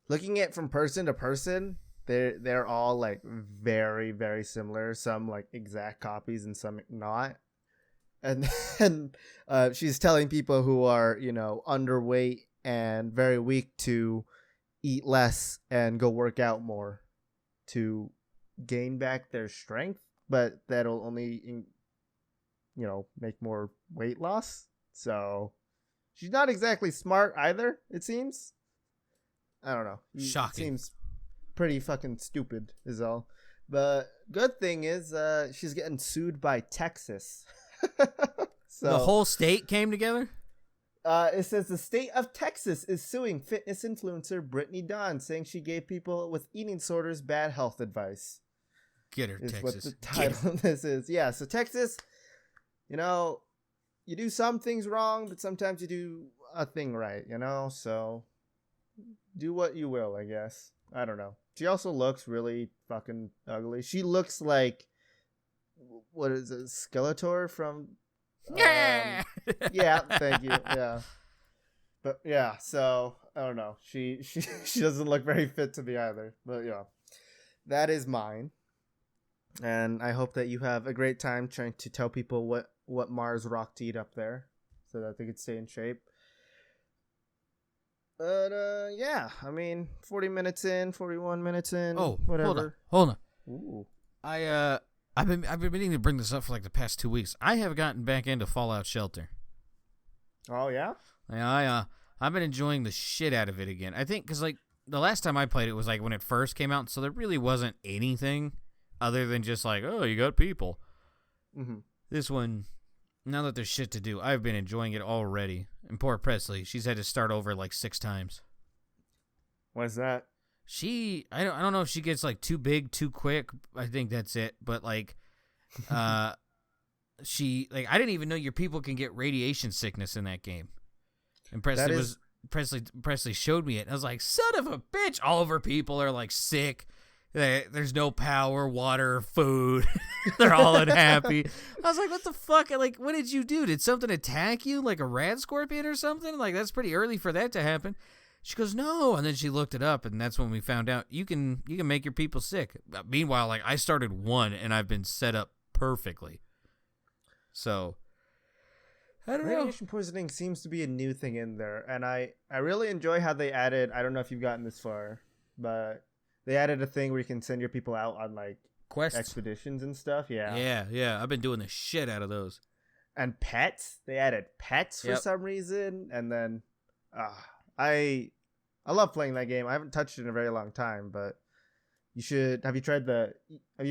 looking at from person to person, they're all like very, very similar. Some like exact copies and some not. And then she's telling people who are, underweight and very weak to eat less and go work out more to gain back their strength, but that'll only, make more weight loss. So she's not exactly smart either, it seems. I don't know. Shocking. It seems pretty fucking stupid is all. The good thing is she's getting sued by Texas. So the whole state came together? It says the state of Texas is suing fitness influencer Brittany Dawn, saying she gave people with eating disorders bad health advice. Get her, is Texas. what the title of this is. Yeah, so Texas, you do some things wrong, but sometimes you do a thing right, so do what you will, I guess. I don't know. She also looks really fucking ugly. She looks like, what is it, Skeletor from... Yeah. Yeah, thank you. Yeah. But yeah, so, I don't know. She doesn't look very fit to me either. But yeah, that is mine. And I hope that you have a great time trying to tell people what Mars rock to eat up there so that they could stay in shape. But yeah, I mean, 40 minutes in, 41 minutes in, whatever. Hold on. Ooh. I've been meaning to bring this up for like the past 2 weeks. I have gotten back into Fallout Shelter. Oh yeah? I've been enjoying the shit out of it again. I think because like the last time I played it was like when it first came out, so there really wasn't anything other than just like, oh, you got people. Mm-hmm. This one, now that there's shit to do, I've been enjoying it already. And poor Presley, she's had to start over like 6 times. Why's that? I don't know if she gets like too big too quick. I think that's it. But like, she like I didn't even know your people can get radiation sickness in that game. And Presley showed me it. And I was like, son of a bitch! All of her people are like sick. There's no power, water, food. They're all unhappy. I was like, what the fuck? Like, what did you do? Did something attack you, like a rad scorpion or something? Like, that's pretty early for that to happen. She goes, no. And then she looked it up, and that's when we found out you can make your people sick. Meanwhile, like, I started 1, and I've been set up perfectly. So, I don't know. Radiation poisoning seems to be a new thing in there, and I really enjoy how they added, I don't know if you've gotten this far, but they added a thing where you can send your people out on, like, quests, expeditions and stuff. Yeah. I've been doing the shit out of those. And pets. They added pets for some reason, and then I love playing that game. I haven't touched it in a very long time, but you should. Have you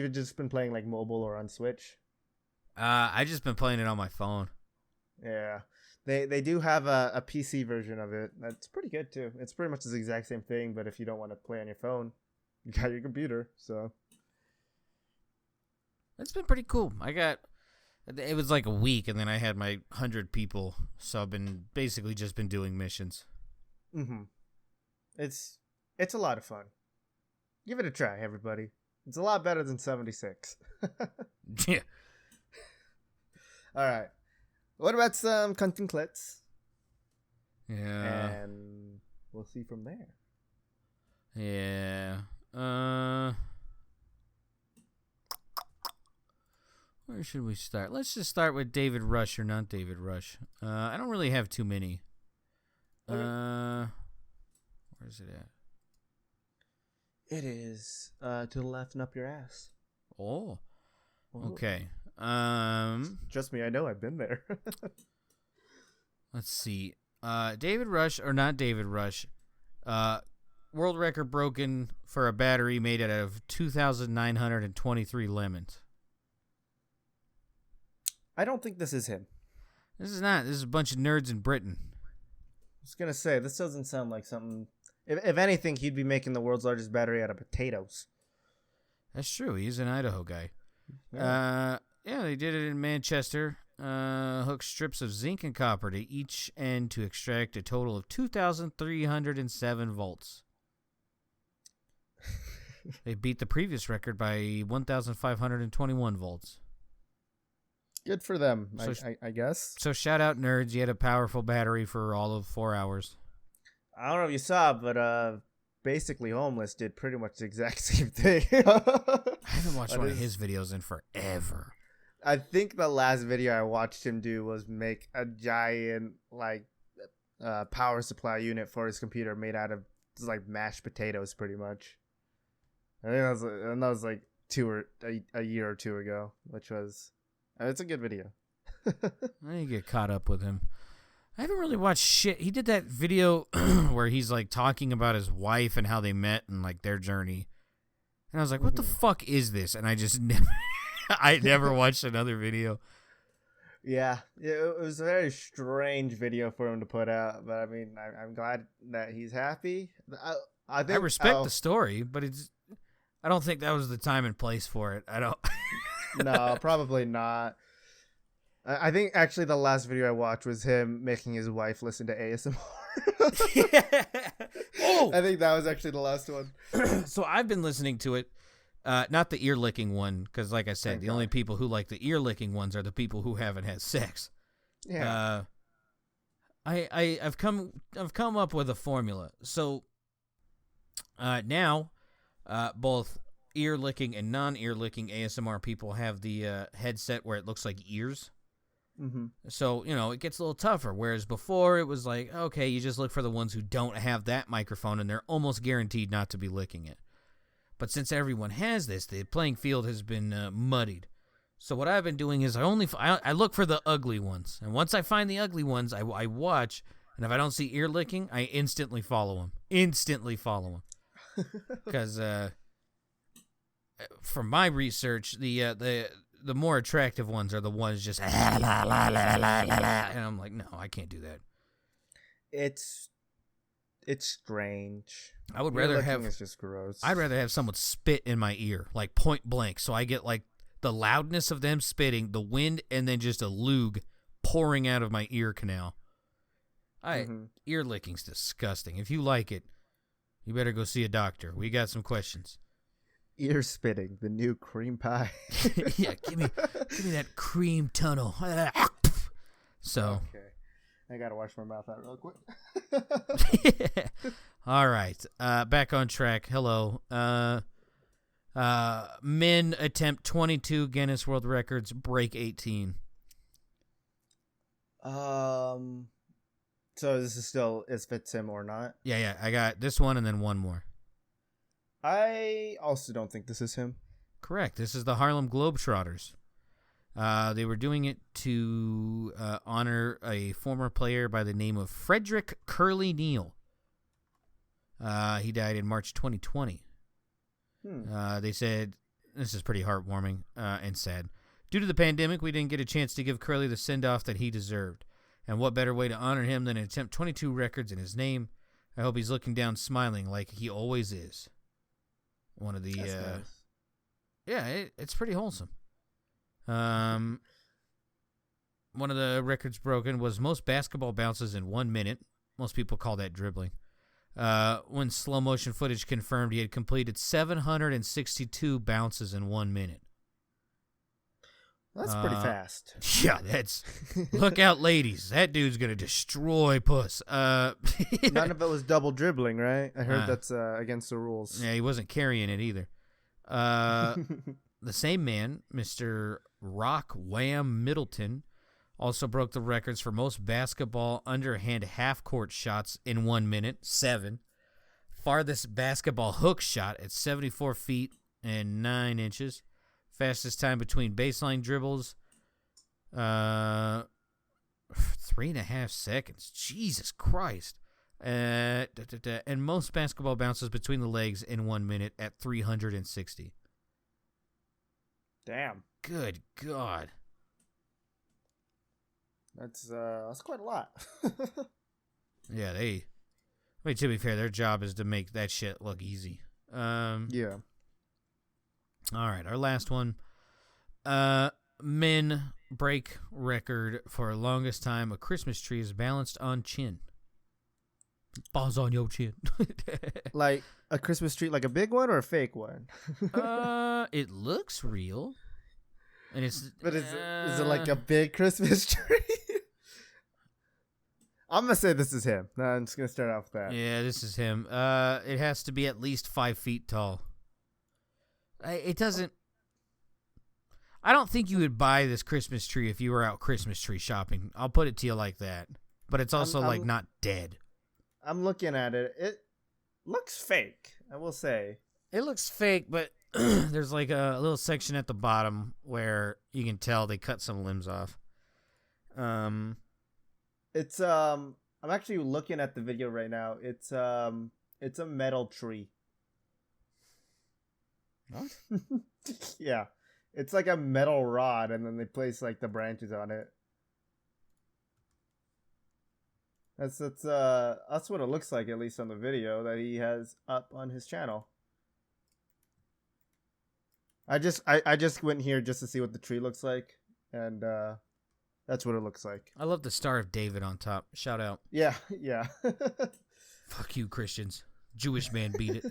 just been playing like mobile or on Switch? I just been playing it on my phone. Yeah. They do have a PC version of it. That's pretty good too. It's pretty much the exact same thing, but if you don't want to play on your phone, you got your computer, so it's been pretty cool. It was like a week, and then I had my 100 people, so I've been basically just been doing missions. Mm-hmm. It's a lot of fun. Give it a try, everybody. It's a lot better than 76. Yeah. All right. What about some content clips? Yeah. And we'll see from there. Yeah. Where should we start? Let's just start with David Rush or not David Rush. I don't really have too many. Okay. Where's it at? It is to the left and up your ass. Oh. Whoa. Okay. Trust me, I know. I've been there. Let's see. David Rush or not David Rush. World record broken for a battery made out of 2,923 lemons. I don't think this is him. This is not. This is a bunch of nerds in Britain. I was going to say, this doesn't sound like something... If anything, he'd be making the world's largest battery out of potatoes. That's true. He's an Idaho guy. Yeah. Yeah, they did it in Manchester. Hooked strips of zinc and copper to each end to extract a total of 2,307 volts. They beat the previous record by 1,521 volts. Good for them, So I guess. So shout out nerds. You had a powerful battery for all of 4 hours. I don't know if you saw, but Basically Homeless did pretty much the exact same thing. I haven't watched one of his videos in forever. I think the last video I watched him do was make a giant power supply unit for his computer made out of just, like mashed potatoes, pretty much. I think that was like a year or two ago, which was it's a good video. I need to get caught up with him. I haven't really watched shit. He did that video where he's like talking about his wife and how they met and like their journey. And I was like, what the fuck is this? And I just never watched another video. Yeah, it was a very strange video for him to put out, but I mean, I'm glad that he's happy. I respect the story, but I don't think that was the time and place for it. I don't. No, probably not. I think actually the last video I watched was him making his wife listen to ASMR. Yeah. Oh, I think that was actually the last one. So I've been listening to it, not the ear licking one, because like I said, the only people who like the ear licking ones are the people who haven't had sex. Yeah. I've come up with a formula. So now, both ear licking and non-ear licking ASMR people have the headset where it looks like ears. Mm-hmm. So, it gets a little tougher. Whereas before it was like, okay, you just look for the ones who don't have that microphone and they're almost guaranteed not to be licking it. But since everyone has this, the playing field has been muddied. So what I've been doing is I look for the ugly ones. And once I find the ugly ones, I watch. And if I don't see ear licking, I instantly follow them. Because from my research, the more attractive ones are the ones just and I'm like, no, I can't do that. It's strange. I would rather have it's just gross. I'd rather have someone spit in my ear, like point blank, so I get like the loudness of them spitting, the wind, and then just a lug pouring out of my ear canal. Ear licking's disgusting. If you like it, you better go see a doctor. We got some questions. Ear spitting, the new cream pie. Yeah, give me that cream tunnel. So, okay, I gotta wash my mouth out real quick. All right, back on track. Hello. Men attempt 22 Guinness World Records, break 18. So this is still if it's him or not? Yeah. I got this one and then one more. I also don't think this is him. Correct. This is the Harlem Globetrotters. They were doing it to honor a former player by the name of Frederick Curly Neal. He died in March 2020. They said, this is pretty heartwarming and sad. Due to the pandemic, we didn't get a chance to give Curly the send-off that he deserved. And what better way to honor him than to attempt 22 records in his name? I hope he's looking down smiling like he always is. One of the... Nice. Yeah, it's pretty wholesome. One of the records broken was most basketball bounces in 1 minute. Most people call that dribbling. When slow motion footage confirmed he had completed 762 bounces in 1 minute. That's pretty fast. Yeah, that's... Look out, ladies. That dude's going to destroy puss. None of it was double dribbling, right? I heard that's against the rules. Yeah, he wasn't carrying it either. The same man, Mr. Rock Wham Middleton, also broke the records for most basketball underhand half-court shots in 1 minute, 7. Farthest basketball hook shot at 74 feet and 9 inches. Fastest time between baseline dribbles, 3.5 seconds. Jesus Christ. And most basketball bounces between the legs in 1 minute at 360. Damn. Good God. That's quite a lot. Yeah, to be fair, their job is to make that shit look easy. Yeah. All right, our last one. Men break record for longest time. A Christmas tree is balanced on chin. Balls on your chin. Like a Christmas tree, like a big one or a fake one? It looks real. And it's... But is it like a big Christmas tree? I'm going to say this is him. No, I'm just going to start off with that. Yeah, this is him. It has to be at least 5 feet tall. It doesn't... I don't think you would buy this Christmas tree if you were out Christmas tree shopping. I'll put it to you like that. But it's also not dead. I'm looking at it. It looks fake, I will say. It looks fake, but there's like a little section at the bottom where you can tell they cut some limbs off. It's I'm actually looking at the video right now. It's a metal tree. What? Yeah. It's like a metal rod, and then they place like the branches on it. That's what it looks like, at least on the video that he has up on his channel. I just went here just to see what the tree looks like, and that's what it looks like. I love the Star of David on top. Shout out. Yeah. Fuck you, Christians. Jewish man beat it.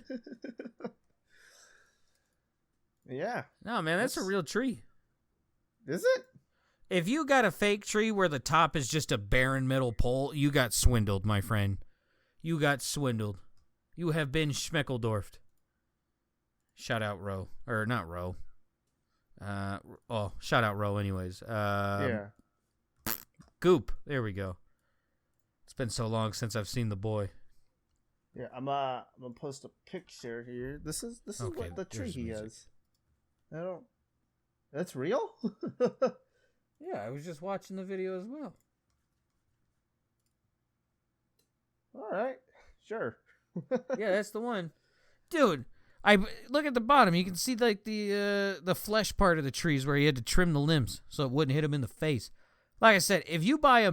Yeah. No, man, that's a real tree. Is it? If you got a fake tree where the top is just a barren metal pole, you got swindled, my friend. You got swindled. You have been schmeckeldorfed. Shout out Ro. Or not Ro. Shout out Ro anyways. Yeah. Goop. There we go. It's been so long since I've seen the boy. Yeah, I'm gonna post a picture here. This is Okay, what the tree there's he music. has. I don't. That's real? Yeah, I was just watching the video as well. All right, sure. Yeah, that's the one. Dude, I look at the bottom. You can see like the flesh part of the trees where he had to trim the limbs so it wouldn't hit him in the face. Like I said, if you buy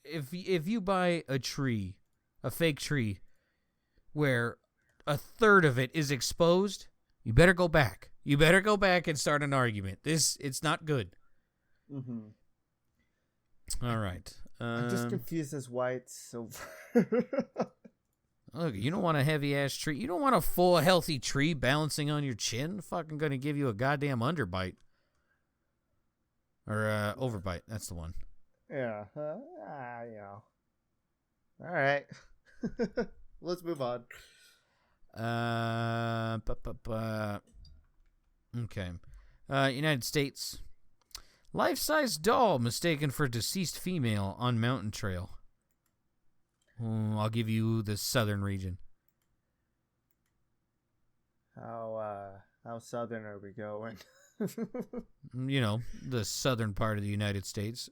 if you buy a tree, a fake tree, where a third of it is exposed, you better go back. You better go back and start an argument. It's not good. Mm-hmm. All right. I'm just confused as why it's silver. Look, you don't want a heavy ass tree. You don't want a full healthy tree balancing on your chin. Fucking gonna give you a goddamn underbite. Or overbite. That's the one. Yeah. You know. All right. Let's move on. Okay. United States. Life-size doll mistaken for deceased female on mountain trail. I'll give you the southern region. How southern are we going? You know, the southern part of the United States.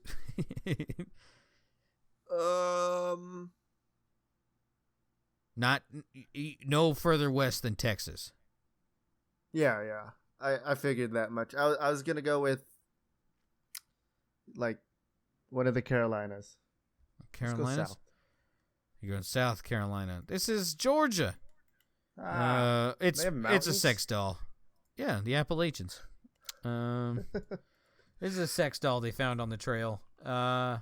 Not no further west than Texas. Yeah. I figured that much. I was gonna go with like one of the Carolinas. Carolinas? Let's go south. You're going South Carolina. This is Georgia. It's they have a mountains? sex doll. Yeah, the Appalachians. This is a sex doll they found on the trail. The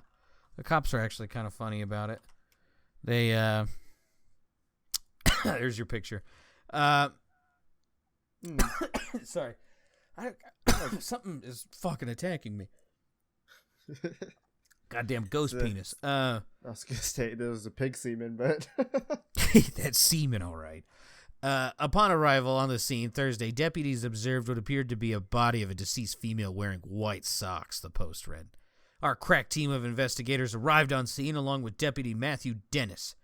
cops are actually kind of funny about it. They there's your picture. Sorry. Something is fucking attacking me. Goddamn ghost penis. I was gonna say there was a pig semen, but That's semen, all right. Upon arrival on the scene Thursday, deputies observed what appeared to be a body of a deceased female wearing white socks, the Post read. Our crack team of investigators arrived on scene along with Deputy Matthew Dennis,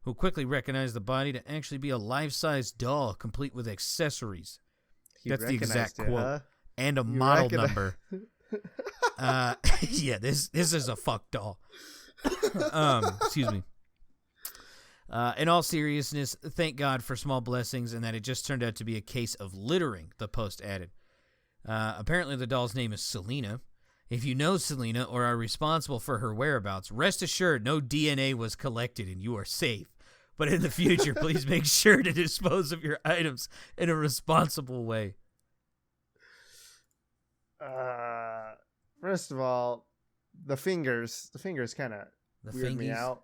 who quickly recognized the body to actually be a life-size doll complete with accessories. That's the exact quote. Huh? And a You model recognize- number. Yeah, this is a fuck doll. Excuse me. In all seriousness, thank God for small blessings and that it just turned out to be a case of littering, the Post added. Apparently the doll's name is Selena. If you know Selena or are responsible for her whereabouts, rest assured no DNA was collected and you are safe. But in the future, please make sure to dispose of your items in a responsible way. First of all, the fingers kind of weird me fingies? out.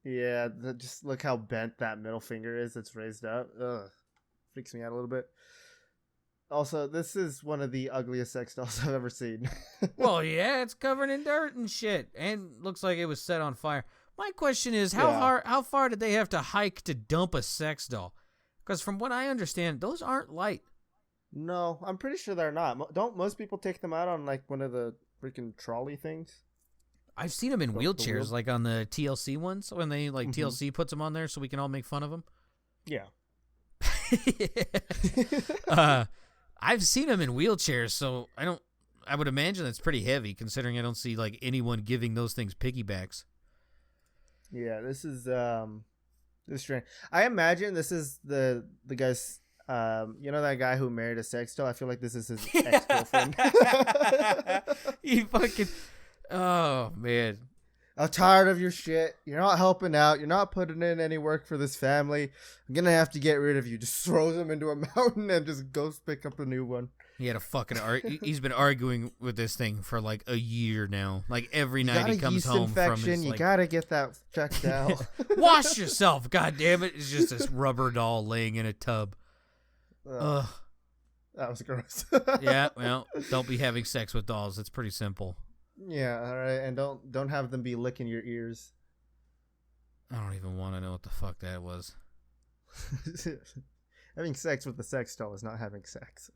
Yeah, just look how bent that middle finger is. That's raised up. Ugh, freaks me out a little bit. Also, this is one of the ugliest sex dolls I've ever seen. Well, yeah, it's covered in dirt and shit, and looks like it was set on fire. My question is, how far did they have to hike to dump a sex doll? Because from what I understand, those aren't light. No, I'm pretty sure they're not. Don't most people take them out on like one of the freaking trolley things? I've seen them in The wheelchairs, wheel? like on the TLC ones, when they TLC puts them on there so we can all make fun of them. Yeah. I've seen them in wheelchairs, so I would imagine that's pretty heavy, considering I don't see like anyone giving those things piggybacks. Yeah, this is strange. I imagine this is the guy's you know that guy who married a sex doll? I feel like this is his ex-girlfriend. You fucking oh man. I'm tired of your shit. You're not helping out. You're not putting in any work for this family. I'm gonna have to get rid of you. Just throws him into a mountain and just goes pick up a new one. He had a fucking he's been arguing with this thing for like a year now. Like every night he comes home from his, You like, gotta get that checked out. wash yourself, goddammit. It's just this rubber doll laying in a tub. Ugh. That was gross. Yeah, well, don't be having sex with dolls. It's pretty simple. Yeah, all right, and don't have them be licking your ears. I don't even want to know what the fuck that was. Having sex with a sex doll is not having sex.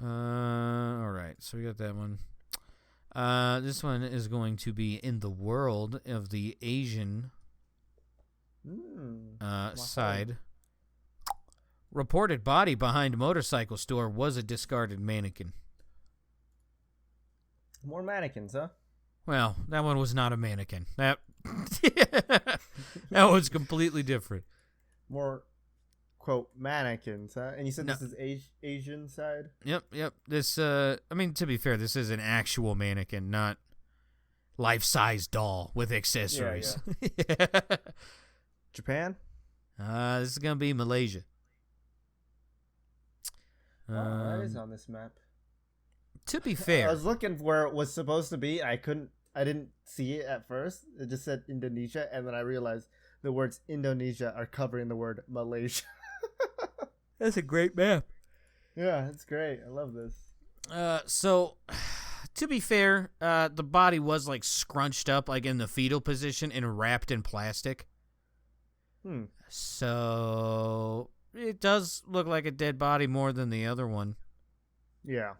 All right, so we got that one. This one is going to be in the world of the Asian side. Reported body behind motorcycle store was a discarded mannequin. More mannequins, huh? Well, that one was not a mannequin. That that was completely different. More, quote, mannequins, huh? And you said this is Asian side? Yep. This, I mean, to be fair, this is an actual mannequin, not life-size doll with accessories. Yeah. Japan? This is going to be Malaysia. That is on this map. To be fair, I was looking where it was supposed to be. I didn't see it at first. It just said Indonesia, and then I realized the words Indonesia are covering the word Malaysia. That's a great map. Yeah, it's great. I love this. So, to be fair, the body was like scrunched up, like in the fetal position, and wrapped in plastic. So it does look like a dead body more than the other one. Yeah.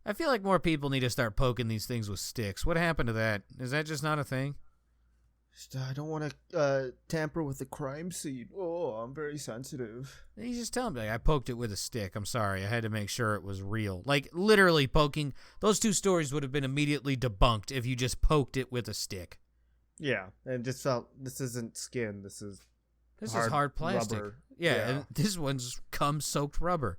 I feel like more people need to start poking these things with sticks. What happened to that? Is that just not a thing? I don't want to tamper with the crime scene. Oh, I'm very sensitive. You just tell them, like, I poked it with a stick. I'm sorry. I had to make sure it was real. Like, literally poking. Those two stories would have been immediately debunked if you just poked it with a stick. Yeah, and just felt, this isn't skin. This is hard plastic. Rubber. Yeah, and this one's cum-soaked rubber.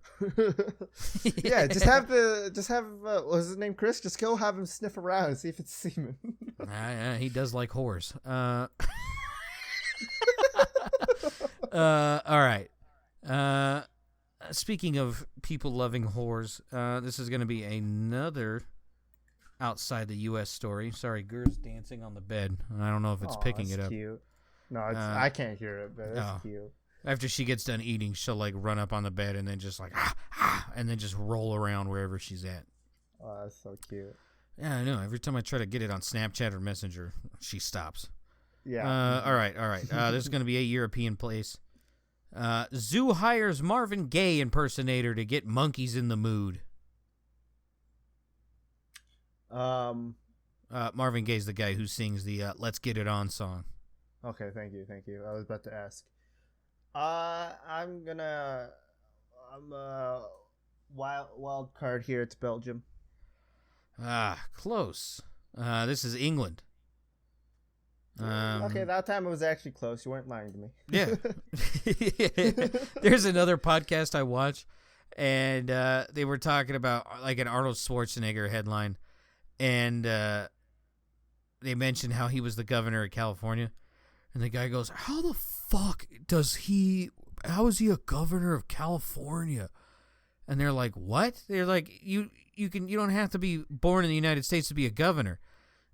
Yeah, just have what was his name, Chris? Just go have him sniff around and see if it's semen. Yeah, he does like whores. All right. Speaking of people loving whores, this is going to be another outside the U.S. story. Sorry, Gur's dancing on the bed. I don't know if it's picking it up. Cute. No, I can't hear it, but it's cute. After she gets done eating, she'll like run up on the bed and then just like and then just roll around wherever she's at. Oh, that's so cute. Yeah, I know. Every time I try to get it on Snapchat or Messenger, she stops. Yeah. All right. This is going to be a European place. Zoo hires Marvin Gaye impersonator to get monkeys in the mood. Marvin Gaye's the guy who sings the "Let's Get It On" song. Okay, thank you. I was about to ask. I'm wild card here. It's Belgium. Close. This is England. Okay, that time it was actually close. You weren't lying to me. Yeah. There's another podcast I watch, and they were talking about like an Arnold Schwarzenegger headline, and they mentioned how he was the governor of California, and the guy goes, "How the fuck how is he a governor of California?" And they're like, "What?" They're like, you don't have to be born in the United States to be a governor."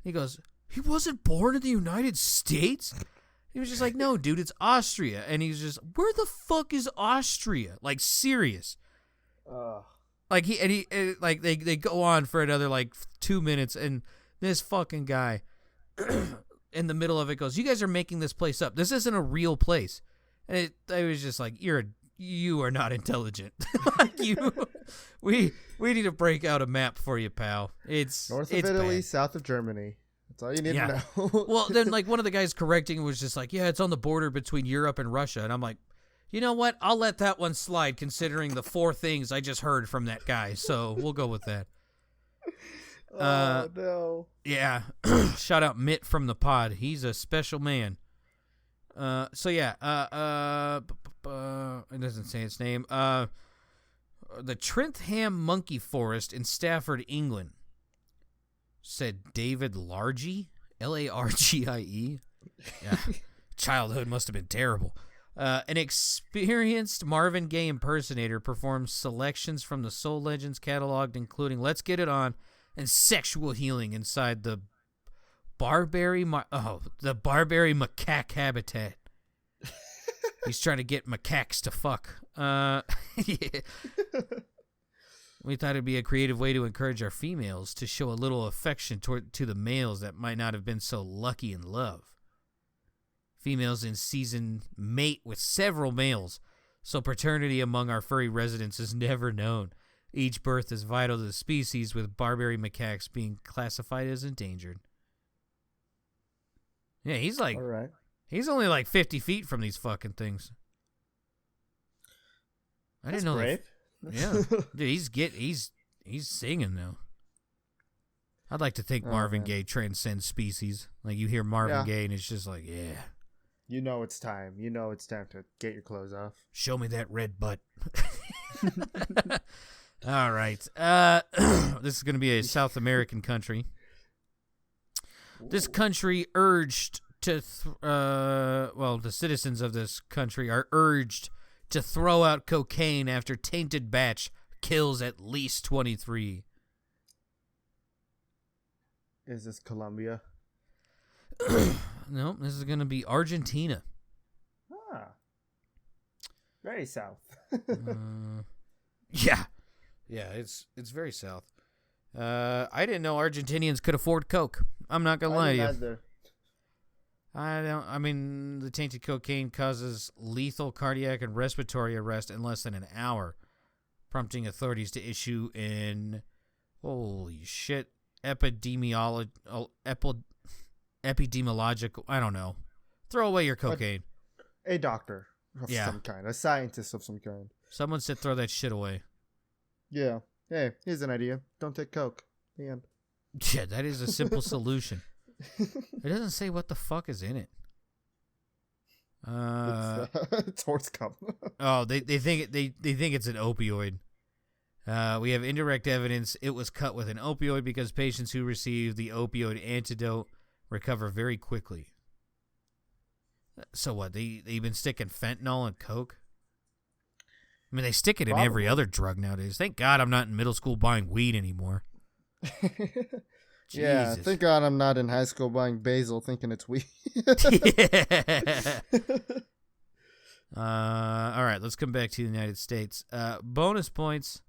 He goes, "He wasn't born in the United States?" He was just like, "No, dude, it's Austria." And he's just, "Where the fuck is Austria?" Like, serious. Like they go on for another like 2 minutes, and this fucking guy in the middle of it goes, "You guys are making this place up. This isn't a real place." And I was just like, you are not intelligent. Like we need to break out a map for you, pal. It's north of Italy, bad. South of Germany. That's all you need to know. Well, then like one of the guys correcting was just like, "Yeah, it's on the border between Europe and Russia." And I'm like, you know what? I'll let that one slide considering the 4 things I just heard from that guy. So we'll go with that. No. Yeah. Shout out Mitt from the pod. He's a special man. So yeah, it doesn't say its name. The Trentham Monkey Forest in Stafford, England, said David Largie, Largie. Yeah, childhood must have been terrible. An experienced Marvin Gaye impersonator performed selections from the Soul Legends catalog, including "Let's Get It On" and "Sexual Healing" inside the Barbary macaque habitat. He's trying to get macaques to fuck. Yeah. We thought it'd be a creative way to encourage our females to show a little affection to the males that might not have been so lucky in love. Females in season mate with several males, so paternity among our furry residents is never known. Each birth is vital to the species, with Barbary macaques being classified as endangered. Yeah, he's like, all right. He's only like 50 feet from these fucking things. I didn't know brave. that. Yeah, dude, he's singing now. I'd like to think Marvin Gaye transcends species. Like, you hear Marvin Gaye and it's just like, yeah. You know it's time. You know it's time to get your clothes off. Show me that red butt. All right. This is going to be a South American country. This country urged to, the citizens of this country are urged to throw out cocaine after tainted batch kills at least 23. Is this Colombia? No, this is going to be Argentina. Ah. Very south. Yeah. Yeah, it's very south. I didn't know Argentinians could afford coke. I'm not going to lie to you. I mean, the tainted cocaine causes lethal cardiac and respiratory arrest in less than an hour, prompting authorities to issue an, holy shit, epidemiological, I don't know. Throw away your cocaine. A doctor of some kind, a scientist of some kind. Someone said throw that shit away. Yeah. Hey, here's an idea. Don't take coke. The end. Yeah, that is a simple solution. It doesn't say what the fuck is in it. It's horse cum. Oh, they think it's an opioid. We have indirect evidence it was cut with an opioid because patients who receive the opioid antidote recover very quickly. So what? They've been sticking fentanyl and coke? I mean, they stick it in every other drug nowadays. Thank God I'm not in middle school buying weed anymore. Yeah, thank God I'm not in high school buying basil thinking it's weed. All right, let's come back to the United States. Bonus points.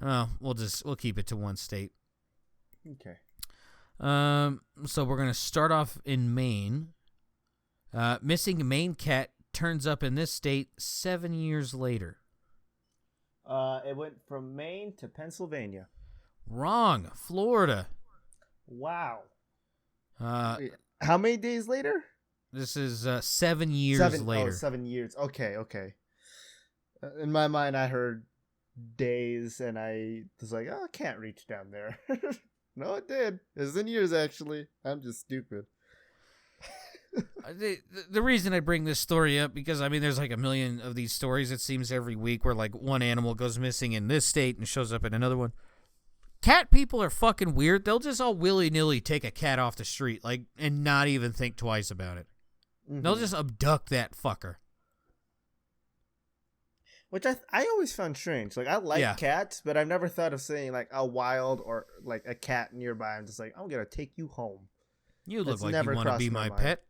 Oh, we'll keep it to one state. Okay. So we're gonna start off in Maine. Missing Maine cat turns up in this state 7 years later. It went from Maine to Pennsylvania. Wrong. Florida. Wow. Wait, how many days later? This is 7 years later. Oh, 7 years. Okay. In my mind, I heard days, and I was like, oh, I can't reach down there. No, it did. It was in years, actually. I'm just stupid. The reason I bring this story up, because, I mean, there's like a million of these stories, it seems, every week where, like, one animal goes missing in this state and shows up in another one. Cat people are fucking weird. They'll just all willy-nilly take a cat off the street, like, and not even think twice about it. Mm-hmm. They'll just abduct that fucker. Which I always found strange. Like, I like cats, but I've never thought of saying, like, a wild or, like, a cat nearby. I'm just like, I'm going to take you home. You look like you want to be my pet.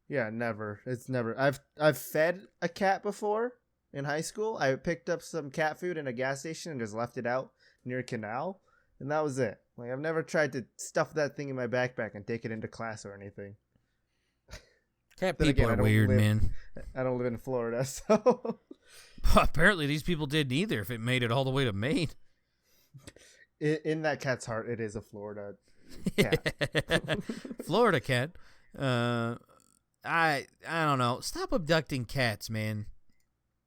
Yeah, never. It's never. I've fed a cat before in high school. I picked up some cat food in a gas station and just left it out near a canal, and that was it. Like, I've never tried to stuff that thing in my backpack and take it into class or anything. Cat people are weird, man. I don't live in Florida, so... Apparently these people didn't either if it made it all the way to Maine. In that cat's heart, it is a Florida cat. Florida cat. I don't know. Stop abducting cats, man.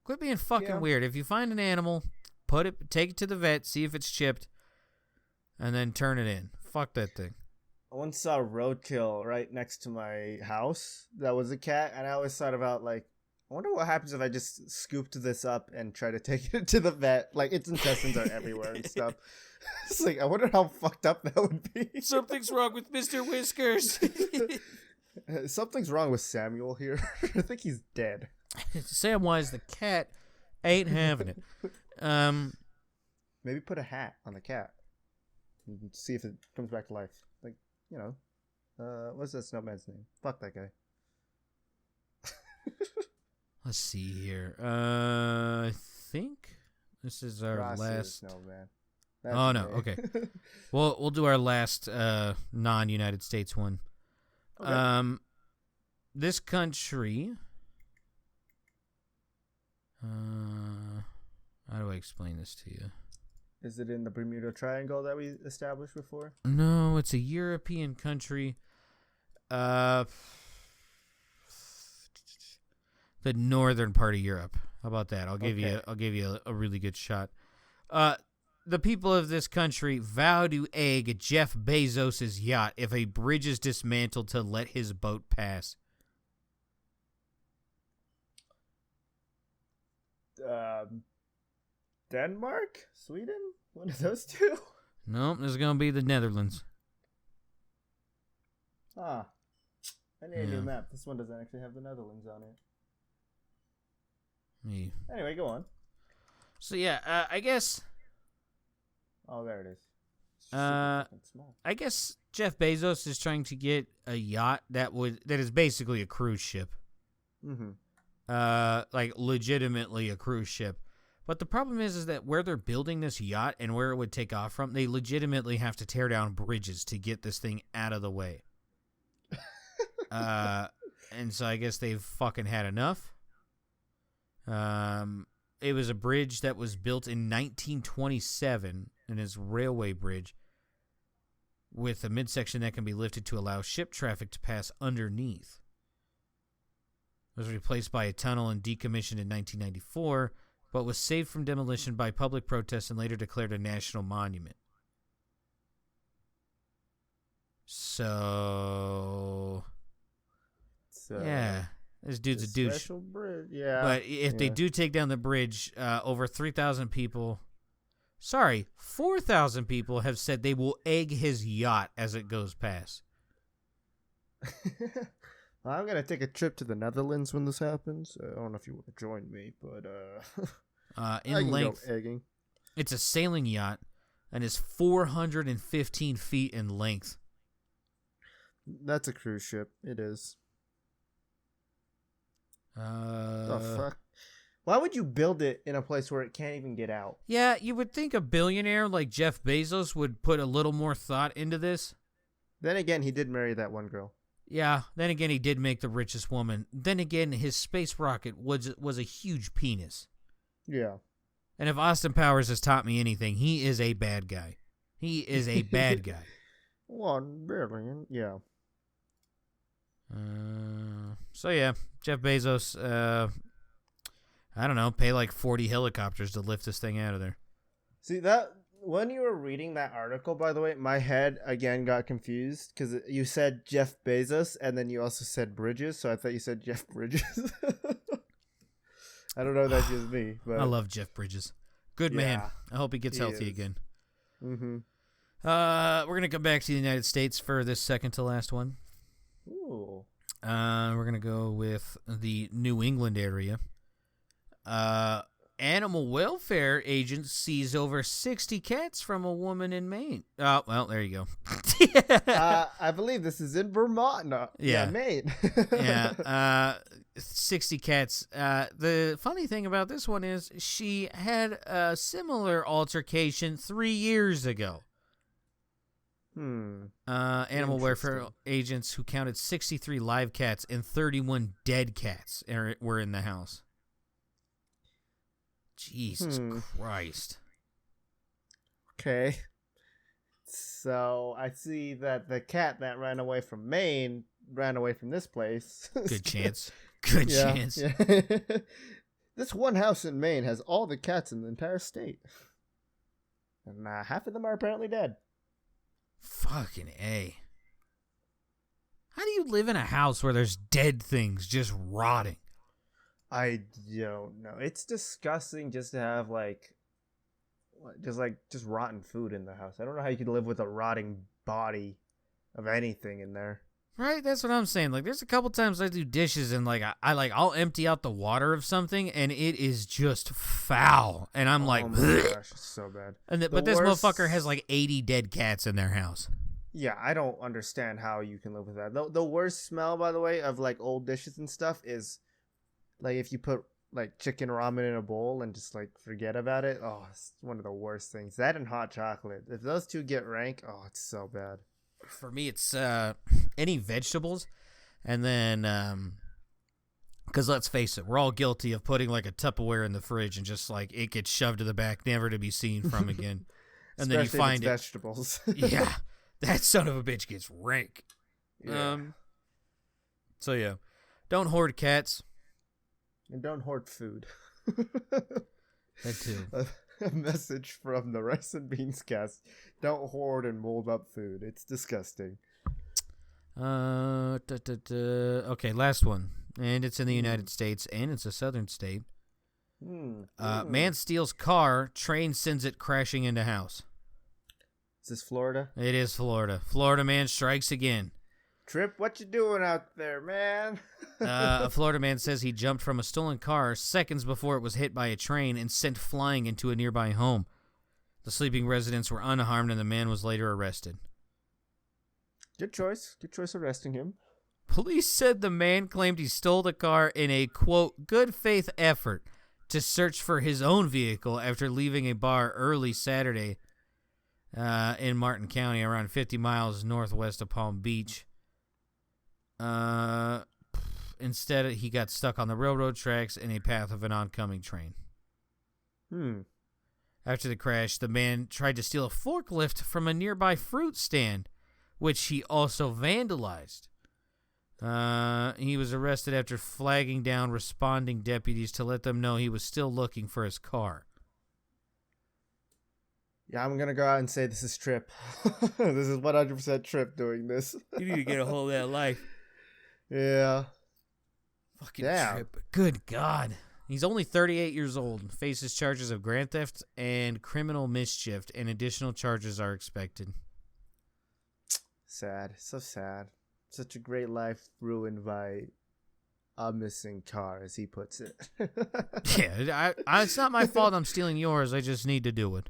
Quit being fucking weird. If you find an animal, take it to the vet, see if it's chipped, and then turn it in. Fuck that thing. I once saw roadkill right next to my house that was a cat, and I always thought about, like, I wonder what happens if I just scooped this up and try to take it to the vet. Like, its intestines are everywhere and stuff. It's like, I wonder how fucked up that would be. Something's wrong with Mr. Whiskers. Something's wrong with Samuel here. I think he's dead. Samwise the cat ain't having it. Maybe put a hat on the cat and see if it comes back to life. Like, you know, what's that snowman's name? Fuck that guy. Let's see here. I think this is our last. Oh no, okay. We'll do our last non-United States one. Okay. This country. How do I explain this to you? Is it in the Bermuda Triangle that we established before? No, it's a European country. The northern part of Europe. How about that? I'll give you a really good shot. The people of this country vow to egg Jeff Bezos' yacht if a bridge is dismantled to let his boat pass. Denmark? Sweden? One of those two? Nope, this is going to be the Netherlands. Ah. I need a new map. This one doesn't actually have the Netherlands on it. Anyway, go on. So yeah, I guess... Oh, there it is. Small. I guess Jeff Bezos is trying to get a yacht that is basically a cruise ship. Mm-hmm. Like legitimately a cruise ship. But the problem is that where they're building this yacht and where it would take off from, they legitimately have to tear down bridges to get this thing out of the way. And so I guess they've fucking had enough. It was a bridge that was built in 1927, and is a railway bridge with a midsection that can be lifted to allow ship traffic to pass underneath. It was replaced by a tunnel and decommissioned in 1994, but was saved from demolition by public protest and later declared a national monument. So yeah, this dude's a douche. Special bridge, yeah. But if they do take down the bridge, over 3,000 people, 4,000 people have said they will egg his yacht as it goes past. I'm going to take a trip to the Netherlands when this happens. I don't know if you want to join me, but in length, go egging. It's a sailing yacht and is 415 feet in length. That's a cruise ship. It is. The fuck? Why would you build it in a place where it can't even get out? Yeah, you would think a billionaire like Jeff Bezos would put a little more thought into this. Then again, he did marry that one girl. Yeah, then again, he did make the richest woman. Then again, his space rocket was a huge penis. Yeah. And if Austin Powers has taught me anything, he is a bad guy. He is a bad guy. 1 billion, yeah. So yeah, Jeff Bezos, I don't know, pay like 40 helicopters to lift this thing out of there. See, that when you were reading that article, by the way, my head again got confused because you said Jeff Bezos and then you also said Bridges, so I thought you said Jeff Bridges. I don't know if that's just me, but I love Jeff Bridges. Good man. I hope he gets healthy again. Mm-hmm. We're gonna come back to the United States for this second to last one. Ooh. We're gonna go with the New England area. Animal welfare agent sees over 60 cats from a woman in Maine. Oh, well, there you go. I believe this is in Vermont. No, Maine. 60 cats. The funny thing about this one is she had a similar altercation 3 years ago. Animal welfare agents who counted 63 live cats and 31 dead cats were in the house. Jesus Christ. Okay. So I see that the cat that ran away from Maine ran away from this place. Good chance. Good chance. Yeah. This one house in Maine has all the cats in the entire state. And half of them are apparently dead. Fucking A. How do you live in a house where there's dead things just rotting? I don't know. It's disgusting just to have just rotten food in the house. I don't know how you could live with a rotting body of anything in there. Right, that's what I'm saying. Like, there's a couple times I do dishes and I'll empty out the water of something and it is just foul, and I'm like, oh my gosh, it's so bad. But this motherfucker has like 80 dead cats in their house. Yeah, I don't understand how you can live with that. The worst smell, by the way, of like old dishes and stuff is like if you put like chicken ramen in a bowl and just like forget about it. Oh, it's one of the worst things. That and hot chocolate. If those two get rank, oh, it's so bad. For me, it's any vegetables, and then Because let's face it, we're all guilty of putting like a Tupperware in the fridge and just like it gets shoved to the back, never to be seen from again. And then you find it. Vegetables. Yeah, that son of a bitch gets rank. Yeah. So yeah, don't hoard cats. And don't hoard food. That too. A message from the Rice and Beans cast. Don't hoard and mold up food. It's disgusting. Okay, last one. And it's in the United States, and it's a southern state. Man steals car, train sends it crashing into house. Is this Florida? It is Florida. Florida man strikes again. Trip, what you doing out there, man? A Florida man says he jumped from a stolen car seconds before it was hit by a train and sent flying into a nearby home. The sleeping residents were unharmed, and the man was later arrested. Good choice. Good choice arresting him. Police said the man claimed he stole the car in a, quote, good faith effort to search for his own vehicle after leaving a bar early Saturday in Martin County, around 50 miles northwest of Palm Beach. Instead, he got stuck on the railroad tracks in a path of an oncoming train. After the crash, the man tried to steal a forklift from a nearby fruit stand, which he also vandalized. He was arrested after flagging down responding deputies to let them know he was still looking for his car. Yeah, I'm going to go out and say this is Trip. This is 100% Trip doing this. You need to get a hold of that life. Yeah. Fucking Trip. Good God. He's only 38 years old and faces charges of grand theft and criminal mischief, and additional charges are expected. Sad. So sad. Such a great life ruined by a missing car, as he puts it. Yeah, it's not my fault I'm stealing yours. I just need to do it.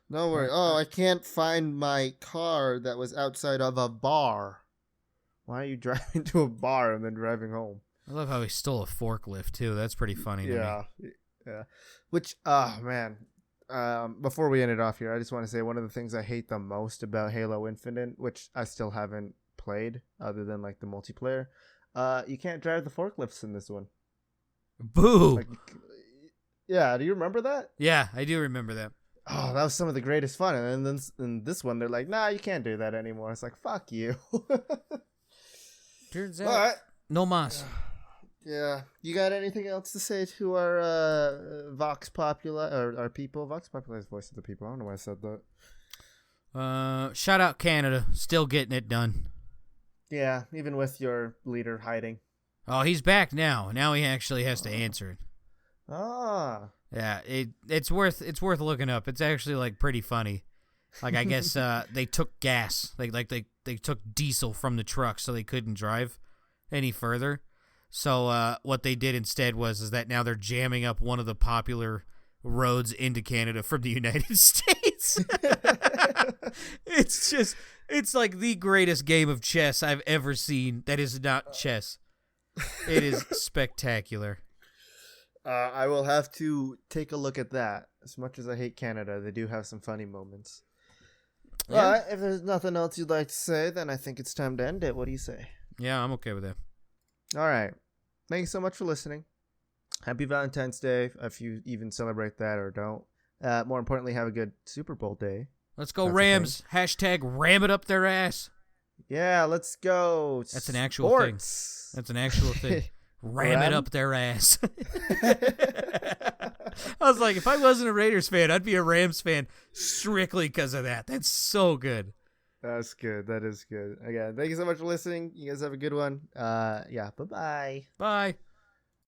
No worry. Oh, I can't find my car that was outside of a bar. Why are you driving to a bar and then driving home? I love how he stole a forklift, too. That's pretty funny to me. Yeah. Which, man. Before we end it off here, I just want to say one of the things I hate the most about Halo Infinite, which I still haven't played other than like the multiplayer, you can't drive the forklifts in this one. Boo! Like, yeah, do you remember that? Yeah, I do remember that. Oh, that was some of the greatest fun. And then in this one, they're like, nah, you can't do that anymore. It's like, fuck you. Turns out, no mas. Yeah. You got anything else to say to our Vox Populi, or our people? Vox Populi is voice of the people. I don't know why I said that. Shout out Canada. Still getting it done. Yeah, even with your leader hiding. Oh, he's back now. Now he actually has to answer it. Ah. Yeah, it's worth looking up. It's actually like pretty funny. Like I guess they took gas, they took diesel from the truck, so they couldn't drive any further. So what they did instead is that now they're jamming up one of the popular roads into Canada from the United States. It's like the greatest game of chess I've ever seen. That is not chess. It is spectacular. I will have to take a look at that. As much as I hate Canada, they do have some funny moments. Yeah. All right, if there's nothing else you'd like to say, then I think it's time to end it. What do you say? Yeah, I'm okay with that. All right. Thanks so much for listening. Happy Valentine's Day, if you even celebrate that or don't. More importantly, have a good Super Bowl day. Let's go Rams. Hashtag ram it up their ass. Yeah, let's go. That's an actual Sports. thing. That's an actual thing. Ram it up their ass. I was like, if I wasn't a Raiders fan, I'd be a Rams fan strictly because of that. That's so good. That's good. That is good. Again, thank you so much for listening. You guys have a good one. Yeah, bye-bye. Bye.